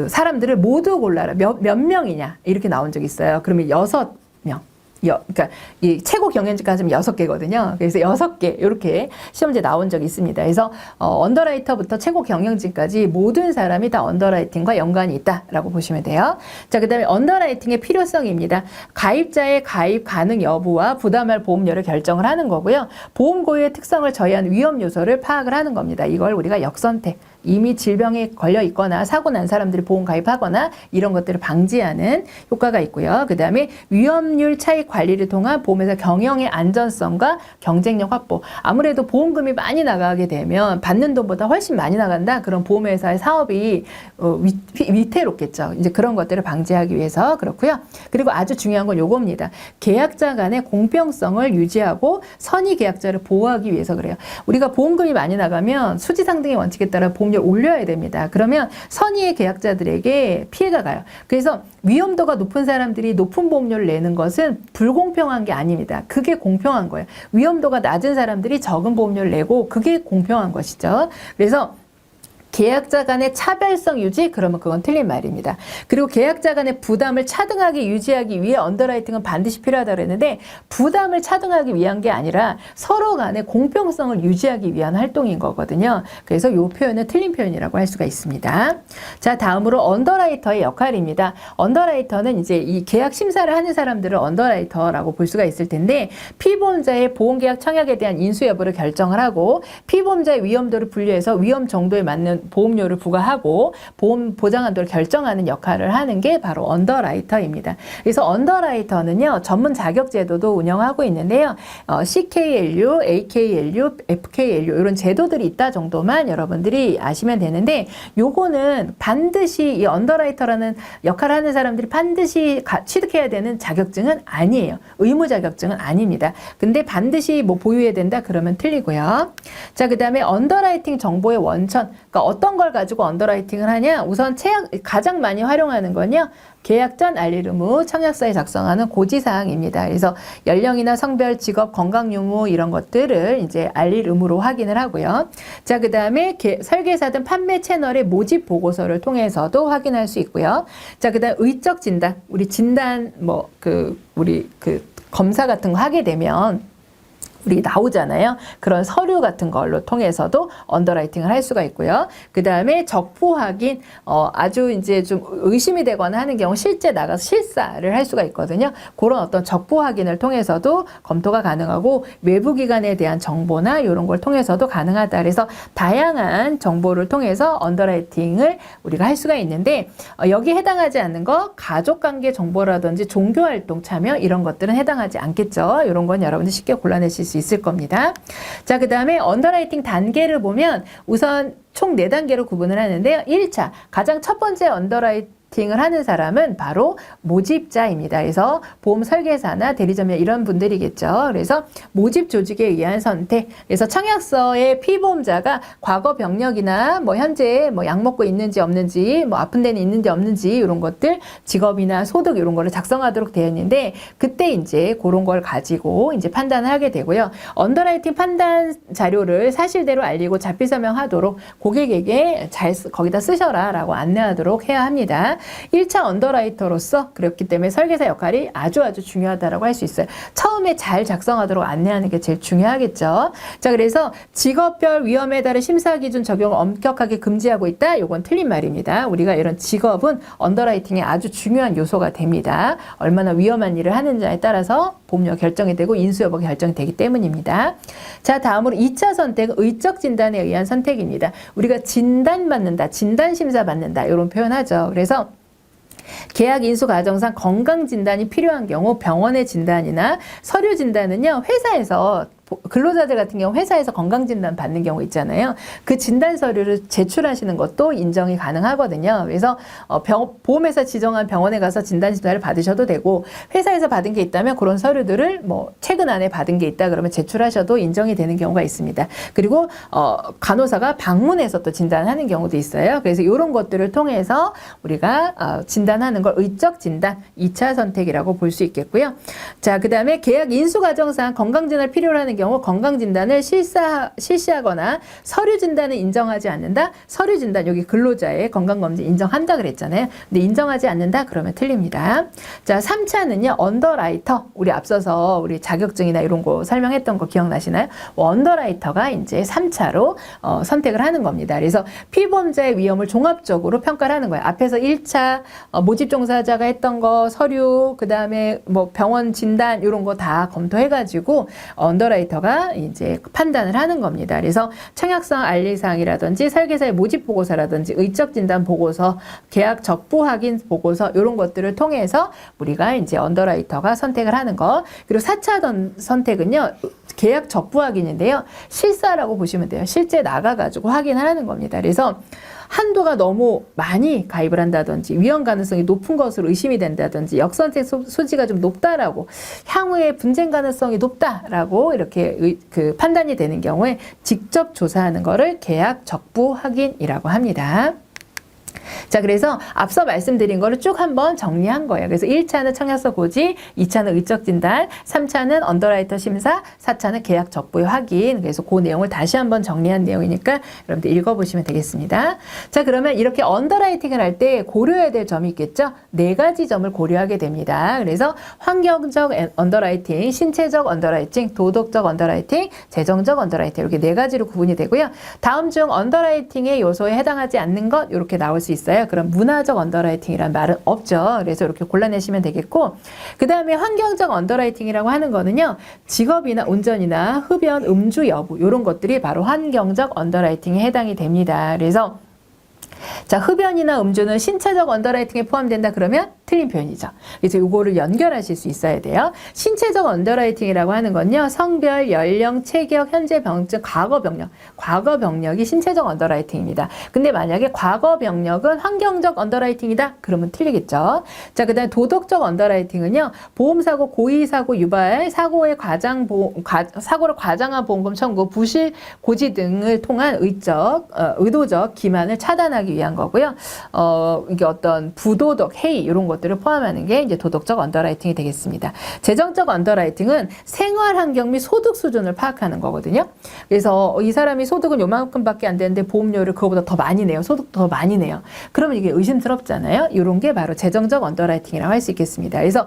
사람들을 모두 골라라. 몇 명이냐 이렇게 나온 적이 있어요. 그러면 6명. 그러니까 이 최고 경영진까지 하면 6개거든요. 그래서 6개 이렇게 시험지에 나온 적이 있습니다. 그래서 언더라이터부터 최고 경영진까지 모든 사람이 다 언더라이팅과 연관이 있다라고 보시면 돼요. 자, 그다음에 언더라이팅의 필요성입니다. 가입자의 가입 가능 여부와 부담할 보험료를 결정을 하는 거고요. 보험 고유의 특성을 저해하는 위험 요소를 파악을 하는 겁니다. 이걸 우리가 역선택. 이미 질병에 걸려 있거나 사고 난 사람들이 보험 가입하거나 이런 것들을 방지하는 효과가 있고요. 그 다음에 위험률 차익 관리를 통한 보험회사 경영의 안전성과 경쟁력 확보. 아무래도 보험금이 많이 나가게 되면 받는 돈보다 훨씬 많이 나간다. 그런 보험회사의 사업이 위태롭겠죠. 이제 그런 것들을 방지하기 위해서 그렇고요. 그리고 아주 중요한 건 요겁니다. 계약자 간의 공평성을 유지하고 선의 계약자를 보호하기 위해서 그래요. 우리가 보험금이 많이 나가면 수지상등의 원칙에 따라 보험료를 올려야 됩니다. 그러면 선의의 계약자들에게 피해가 가요. 그래서 위험도가 높은 사람들이 높은 보험료를 내는 것은 불공평한 게 아닙니다. 그게 공평한 거예요. 위험도가 낮은 사람들이 적은 보험료를 내고 그게 공평한 것이죠. 그래서 계약자 간의 차별성 유지? 그러면 그건 틀린 말입니다. 그리고 계약자 간의 부담을 차등하게 유지하기 위해 언더라이팅은 반드시 필요하다고 그랬는데 부담을 차등하기 위한 게 아니라 서로 간의 공평성을 유지하기 위한 활동인 거거든요. 그래서 이 표현은 틀린 표현이라고 할 수가 있습니다. 자, 다음으로 언더라이터의 역할입니다. 언더라이터는 이제 이 계약 심사를 하는 사람들을 언더라이터라고 볼 수가 있을 텐데 피보험자의 보험계약 청약에 대한 인수 여부를 결정을 하고 피보험자의 위험도를 분류해서 위험 정도에 맞는 보험료를 부과하고 보험 보장 한도를 결정하는 역할을 하는 게 바로 언더라이터입니다. 그래서 언더라이터는요, 전문 자격 제도도 운영하고 있는데요. CKLU, AKLU, FKLU 이런 제도들이 있다 정도만 여러분들이 아시면 되는데 요거는 반드시 이 언더라이터라는 역할을 하는 사람들이 반드시 취득해야 되는 자격증은 아니에요. 의무 자격증은 아닙니다. 근데 반드시 뭐 보유해야 된다 그러면 틀리고요. 자, 그다음에 언더라이팅 정보의 원천. 그러니까 어떤 걸 가지고 언더라이팅을 하냐? 우선 가장 많이 활용하는 건요. 계약 전 알릴 의무 청약서에 작성하는 고지사항입니다. 그래서 연령이나 성별, 직업, 건강 유무 이런 것들을 이제 알릴 의무로 확인을 하고요. 자, 그 다음에 설계사든 판매 채널의 모집 보고서를 통해서도 확인할 수 있고요. 자, 그 다음 의적 진단, 우리 진단 우리 검사 같은 거 하게 되면 우리 나오잖아요. 그런 서류 같은 걸로 통해서도 언더라이팅을 할 수가 있고요. 그 다음에 적부 확인, 아주 이제 좀 의심이 되거나 하는 경우 실제 나가서 실사를 할 수가 있거든요. 그런 어떤 적부 확인을 통해서도 검토가 가능하고 외부 기관에 대한 정보나 이런 걸 통해서도 가능하다. 그래서 다양한 정보를 통해서 언더라이팅을 우리가 할 수가 있는데 여기에 해당하지 않는 거 가족관계 정보라든지 종교활동 참여 이런 것들은 해당하지 않겠죠. 이런 건 여러분들 쉽게 골라내실 수 있을 겁니다. 자, 그 다음에 언더라이팅 단계를 보면 우선 총 4단계로 구분을 하는데요. 1차, 가장 첫 번째 언더라이팅을 하는 사람은 바로 모집자입니다. 그래서 보험 설계사나 대리점이나 이런 분들이겠죠. 그래서 모집 조직에 의한 선택. 그래서 청약서에 피보험자가 과거 병력이나 뭐 현재 뭐 약 먹고 있는지 없는지 뭐 아픈 데는 있는지 없는지 이런 것들 직업이나 소득 이런 거를 작성하도록 되어 있는데 그때 이제 그런 걸 가지고 이제 판단을 하게 되고요. 언더라이팅 판단 자료를 사실대로 알리고 자필 서명하도록 고객에게 거기다 쓰셔라라고 안내하도록 해야 합니다. 1차 언더라이터로서 그렇기 때문에 설계사 역할이 아주 중요하다라고 할 수 있어요. 처음에 잘 작성하도록 안내하는 게 제일 중요하겠죠. 자, 그래서 직업별 위험에 따른 심사 기준 적용을 엄격하게 금지하고 있다. 이건 틀린 말입니다. 우리가 이런 직업은 언더라이팅의 아주 중요한 요소가 됩니다. 얼마나 위험한 일을 하는지에 따라서 보험료 결정이 되고 인수 여부가 결정이 되기 때문입니다. 자, 다음으로 2차 선택은 의적 진단에 의한 선택입니다. 우리가 진단받는다, 진단심사 받는다 이런 표현하죠. 그래서 계약 인수 과정상 건강 진단이 필요한 경우 병원의 진단이나 서류 진단은요, 회사에서 근로자들 같은 경우 회사에서 건강진단 받는 경우 있잖아요. 그 진단 서류를 제출하시는 것도 인정이 가능하거든요. 그래서 보험회사 지정한 병원에 가서 진단심사를 받으셔도 되고 회사에서 받은 게 있다면 그런 서류들을 뭐 최근 안에 받은 게 있다 그러면 제출하셔도 인정이 되는 경우가 있습니다. 그리고 간호사가 방문해서 또 진단하는 경우도 있어요. 그래서 이런 것들을 통해서 우리가 진단하는 걸 의적 진단 2차 선택이라고 볼 수 있겠고요. 자, 그 다음에 계약 인수 과정상 건강진단을 필요로 하는 경우 건강진단을 실시하거나 서류진단을 인정하지 않는다. 서류진단 여기 근로자의 건강검진 인정한다 그랬잖아요. 근데 인정하지 않는다 그러면 틀립니다. 자, 3차는요. 언더라이터. 우리 앞서서 우리 자격증이나 이런 거 설명했던 거 기억나시나요? 언더라이터가 이제 3차로 선택을 하는 겁니다. 그래서 피보험자의 위험을 종합적으로 평가를 하는 거예요. 앞에서 1차 모집 종사자가 했던 거 서류 그다음에 뭐 병원 진단 이런 거 다 검토해가지고 언더라이터가 이제 판단을 하는 겁니다. 그래서 청약서 알리사항이라든지 설계사의 모집 보고서라든지 의적 진단 보고서, 계약 적부 확인 보고서 이런 것들을 통해서 우리가 이제 언더라이터가 선택을 하는 거. 그리고 4차 선택은요. 계약 적부 확인인데요. 실사라고 보시면 돼요. 실제 나가가지고 확인을 하는 겁니다. 그래서 한도가 너무 많이 가입을 한다든지 위험 가능성이 높은 것으로 의심이 된다든지 역선택 소지가 좀 높다라고 향후에 분쟁 가능성이 높다라고 이렇게 그 판단이 되는 경우에 직접 조사하는 거를 계약 적부 확인이라고 합니다. 자, 그래서 앞서 말씀드린 거를 쭉 한번 정리한 거예요. 그래서 1차는 청약서 고지, 2차는 의적 진단, 3차는 언더라이터 심사, 4차는 계약 적부의 확인. 그래서 그 내용을 다시 한번 정리한 내용이니까 여러분들 읽어보시면 되겠습니다. 자, 그러면 이렇게 언더라이팅을 할 때 고려해야 될 점이 있겠죠? 4가지 점을 고려하게 됩니다. 그래서 환경적 언더라이팅, 신체적 언더라이팅, 도덕적 언더라이팅, 재정적 언더라이팅 이렇게 4가지로 구분이 되고요. 다음 중 언더라이팅의 요소에 해당하지 않는 것 이렇게 나올 수 있어요. 그럼 문화적 언더라이팅이란 말은 없죠. 그래서 이렇게 골라내시면 되겠고, 그 다음에 환경적 언더라이팅이라고 하는 거는요, 직업이나 운전이나 흡연, 음주 여부 이런 것들이 바로 환경적 언더라이팅에 해당이 됩니다. 그래서 자, 흡연이나 음주는 신체적 언더라이팅에 포함된다 그러면 틀린 표현이죠. 그래서 이거를 연결하실 수 있어야 돼요. 신체적 언더라이팅이라고 하는 건요, 성별, 연령, 체격, 현재 병증, 과거 병력. 과거 병력이 신체적 언더라이팅입니다. 근데 만약에 과거 병력은 환경적 언더라이팅이다? 그러면 틀리겠죠. 자, 그 다음에 도덕적 언더라이팅은요, 보험사고, 고의사고 유발, 사고를 과장한 보험금 청구, 부실 고지 등을 통한 의도적 기만을 차단하기 위한 거고요. 이게 어떤 부도덕, 해이 이런 것들을 포함하는 게 이제 도덕적 언더라이팅이 되겠습니다. 재정적 언더라이팅은 생활 환경 및 소득 수준을 파악하는 거거든요. 그래서 이 사람이 소득은 요만큼밖에 안 되는데 보험료를 그거보다 더 많이 내요. 소득도 더 많이 내요. 그러면 이게 의심스럽잖아요. 이런 게 바로 재정적 언더라이팅이라고 할 수 있겠습니다. 그래서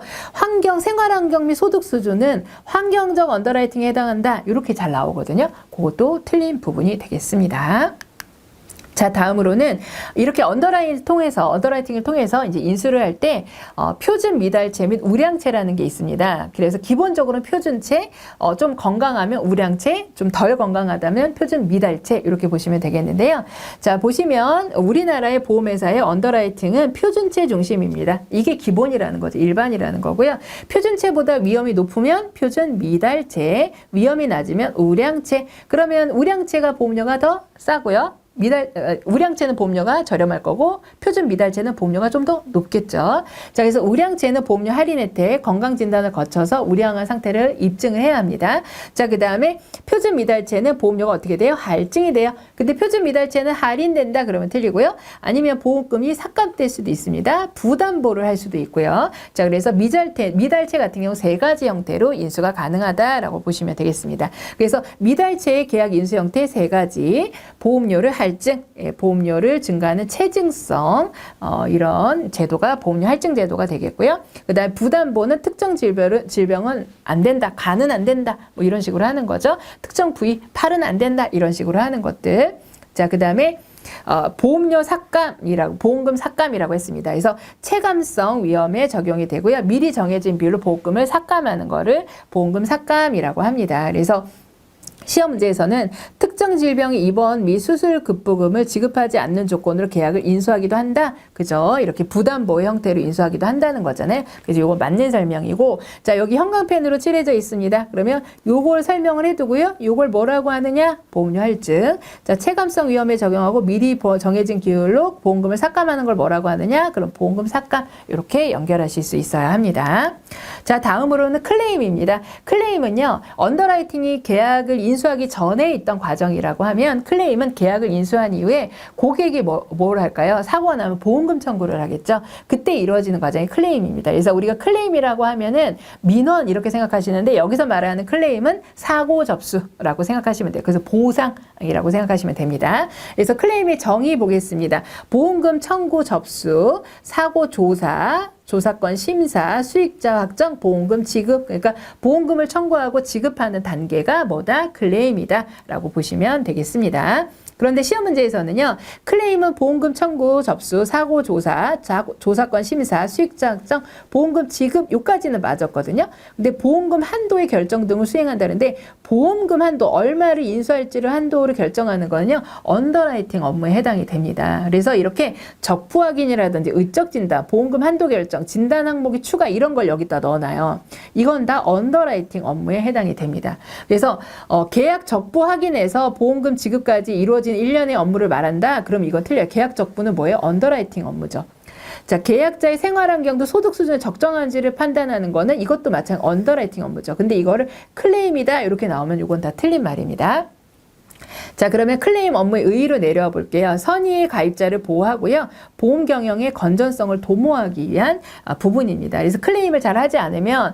생활 환경 및 소득 수준은 환경적 언더라이팅에 해당한다. 이렇게 잘 나오거든요. 그것도 틀린 부분이 되겠습니다. 자, 다음으로는 이렇게 언더라이팅을 통해서 이제 인수를 할 때 표준 미달체 및 우량체라는 게 있습니다. 그래서 기본적으로는 표준체, 좀 건강하면 우량체, 좀 덜 건강하다면 표준 미달체 이렇게 보시면 되겠는데요. 자, 보시면 우리나라의 보험회사의 언더라이팅은 표준체 중심입니다. 이게 기본이라는 거죠. 일반이라는 거고요. 표준체보다 위험이 높으면 표준 미달체, 위험이 낮으면 우량체. 그러면 우량체가 보험료가 더 싸고요. 우량체는 보험료가 저렴할 거고 표준 미달체는 보험료가 좀 더 높겠죠. 자, 그래서 우량체는 보험료 할인 혜택, 건강진단을 거쳐서 우량한 상태를 입증을 해야 합니다. 자, 그 다음에 표준 미달체는 보험료가 어떻게 돼요? 할증이 돼요. 근데 표준 미달체는 할인된다 그러면 틀리고요. 아니면 보험금이 삭감될 수도 있습니다. 부담보를 할 수도 있고요. 자, 그래서 미달체 같은 경우 3가지 형태로 인수가 가능하다라고 보시면 되겠습니다. 그래서 미달체의 계약 인수 형태 3가지, 보험료를 할증, 보험료를 증가하는 체증성, 이런 제도가 보험료 할증 제도가 되겠고요. 그 다음에 부담보는 특정 질병은 안 된다, 간은 안 된다, 뭐 이런 식으로 하는 거죠. 특정 부위, 팔은 안 된다, 이런 식으로 하는 것들. 자, 그 다음에 보험료 삭감이라고, 보험금 삭감이라고 했습니다. 그래서 체감성 위험에 적용이 되고요. 미리 정해진 비율로 보험금을 삭감하는 거를 보험금 삭감이라고 합니다. 그래서 시험 문제에서는 특정 질병의 입원 및 수술 급부금을 지급하지 않는 조건으로 계약을 인수하기도 한다. 그죠? 이렇게 부담보의 형태로 인수하기도 한다는 거잖아요. 그래서 이거 맞는 설명이고, 자, 여기 형광펜으로 칠해져 있습니다. 그러면 요걸 설명을 해두고요. 요걸 뭐라고 하느냐? 보험료 할증. 자, 체감성 위험에 적용하고 미리 정해진 기율로 보험금을 삭감하는 걸 뭐라고 하느냐? 그럼 보험금 삭감. 이렇게 연결하실 수 있어야 합니다. 자, 다음으로는 클레임입니다. 클레임은요, 언더라이팅이 계약을 인수하기 전에 있던 과정이라고 하면, 클레임은 계약을 인수한 이후에 고객이 뭘 할까요? 사고가 나면 보험금 청구를 하겠죠. 그때 이루어지는 과정이 클레임입니다. 그래서 우리가 클레임이라고 하면은 민원 이렇게 생각하시는데, 여기서 말하는 클레임은 사고 접수라고 생각하시면 돼요. 그래서 보상이라고 생각하시면 됩니다. 그래서 클레임의 정의 보겠습니다. 보험금 청구 접수, 사고 조사, 조사권 심사, 수익자 확정, 보험금 지급. 그러니까 보험금을 청구하고 지급하는 단계가 뭐다? 클레임이다 라고 보시면 되겠습니다. 그런데 시험 문제에서는요, 클레임은 보험금 청구, 접수, 사고 조사, 조사권 심사, 수익자 확정, 보험금 지급 요까지는 맞았거든요. 근데 보험금 한도의 결정 등을 수행한다는데, 보험금 한도, 얼마를 인수할지를 한도를 결정하는 거는요, 언더라이팅 업무에 해당이 됩니다. 그래서 이렇게 적부 확인이라든지 의적 진단, 보험금 한도 결정, 진단 항목의 추가 이런 걸 여기다 넣어놔요. 이건 다 언더라이팅 업무에 해당이 됩니다. 그래서 계약 적부 확인에서 보험금 지급까지 이루어진 일련의 업무를 말한다? 그럼 이건 틀려요. 계약 적부는 뭐예요? 언더라이팅 업무죠. 자, 계약자의 생활환경도 소득 수준을 적정한지를 판단하는 거는 이것도 마찬가지 언더라이팅 업무죠. 근데 이거를 클레임이다 이렇게 나오면 이건 다 틀린 말입니다. 자, 그러면 클레임 업무의 의의로 내려와 볼게요. 선의의 가입자를 보호하고요. 보험 경영의 건전성을 도모하기 위한 부분입니다. 그래서 클레임을 잘 하지 않으면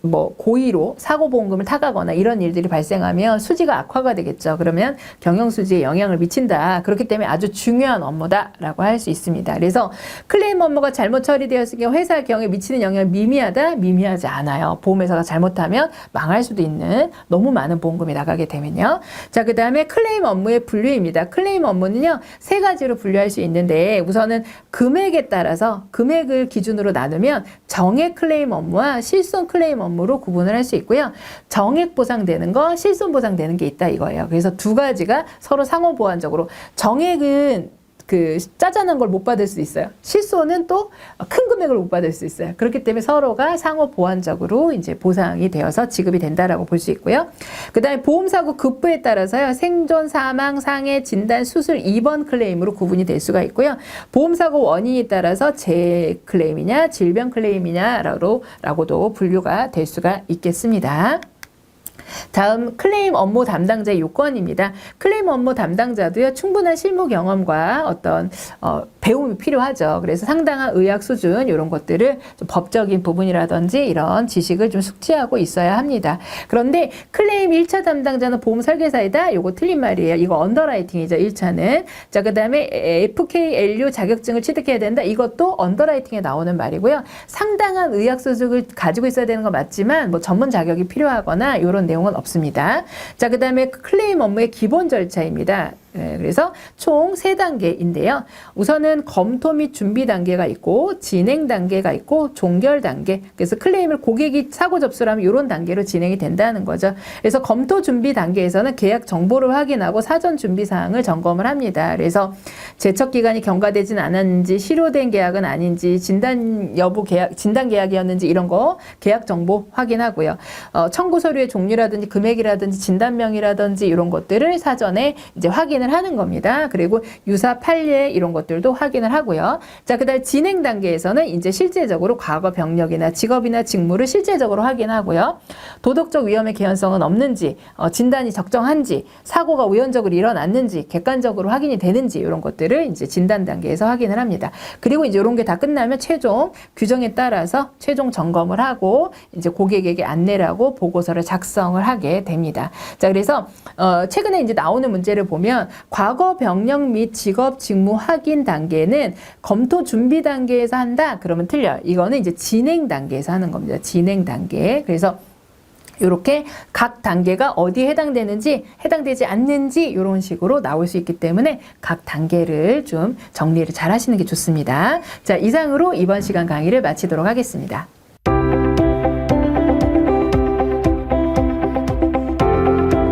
뭐 고의로 사고보험금을 타가거나 이런 일들이 발생하면 수지가 악화가 되겠죠. 그러면 경영 수지에 영향을 미친다. 그렇기 때문에 아주 중요한 업무다라고 할 수 있습니다. 그래서 클레임 업무가 잘못 처리되었을 경우 회사 경영에 미치는 영향이 미미하다? 미미하지 않아요. 보험회사가 잘못하면 망할 수도 있는 너무 많은 보험금이 나가게 되면요. 자, 그 다음에 클레임 업무의 분류입니다. 클레임 업무는요, 세 가지로 분류할 수 있는데 우선은 금액에 따라서 금액을 기준으로 나누면 정액 클레임 업무와 실손 클레임 업무로 구분을 할 수 있고요. 정액 보상되는 거, 실손 보상되는 게 있다 이거예요. 그래서 두 가지가 서로 상호 보완적으로 정액은 짜잔한 걸 못 받을 수 있어요. 실손은 또 큰 금액을 못 받을 수 있어요. 그렇기 때문에 서로가 상호 보완적으로 이제 보상이 되어서 지급이 된다라고 볼 수 있고요. 그 다음에 보험사고 급부에 따라서요, 생존, 사망, 상해, 진단, 수술, 입원 클레임으로 구분이 될 수가 있고요. 보험사고 원인에 따라서 재해 클레임이냐, 질병 클레임이냐라고도 분류가 될 수가 있겠습니다. 다음 클레임 업무 담당자의 요건입니다. 클레임 업무 담당자도요, 충분한 실무 경험과 어떤 배움이 필요하죠. 그래서 상당한 의학 수준 이런 것들을 좀 법적인 부분이라든지 이런 지식을 좀 숙지하고 있어야 합니다. 그런데 클레임 1차 담당자는 보험 설계사이다. 요거 틀린 말이에요. 이거 언더라이팅이죠. 1차는. 자, 그 다음에 FKLU 자격증을 취득해야 된다. 이것도 언더라이팅에 나오는 말이고요. 상당한 의학 수준을 가지고 있어야 되는 건 맞지만 뭐 전문 자격이 필요하거나 이런 내용은 없습니다. 자, 그 다음에 클레임 업무의 기본 절차입니다. 그래서 총 3단계인데요. 우선은 검토 및 준비 단계가 있고 진행 단계가 있고 종결 단계. 그래서 클레임을 고객이 사고 접수를 하면 이런 단계로 진행이 된다는 거죠. 그래서 검토 준비 단계에서는 계약 정보를 확인하고 사전 준비 사항을 점검을 합니다. 그래서 제척 기간이 경과되진 않았는지, 실효된 계약은 아닌지, 진단 계약이었는지 이런 거 계약 정보 확인하고요. 청구 서류의 종류라든지 금액이라든지 진단명이라든지 이런 것들을 사전에 이제 확인을 하는 겁니다. 그리고 유사 판례 이런 것들도 확인을 하고요. 자, 그다음 진행 단계에서는 이제 실제적으로 과거 병력이나 직업이나 직무를 실제적으로 확인하고요. 도덕적 위험의 개연성은 없는지, 진단이 적정한지, 사고가 우연적으로 일어났는지, 객관적으로 확인이 되는지 이런 것들을 이제 진단 단계에서 확인을 합니다. 그리고 이제 이런 게 다 끝나면 최종 규정에 따라서 최종 점검을 하고 이제 고객에게 안내를 하고 보고서를 작성을 하게 됩니다. 자, 그래서 최근에 이제 나오는 문제를 보면 과거 병력 및 직업 직무 확인 단계는 검토 준비 단계에서 한다? 그러면 틀려요. 이거는 이제 진행 단계에서 하는 겁니다. 진행 단계. 그래서 이렇게 각 단계가 어디에 해당되는지 해당되지 않는지 이런 식으로 나올 수 있기 때문에 각 단계를 좀 정리를 잘 하시는 게 좋습니다. 자, 이상으로 이번 시간 강의를 마치도록 하겠습니다.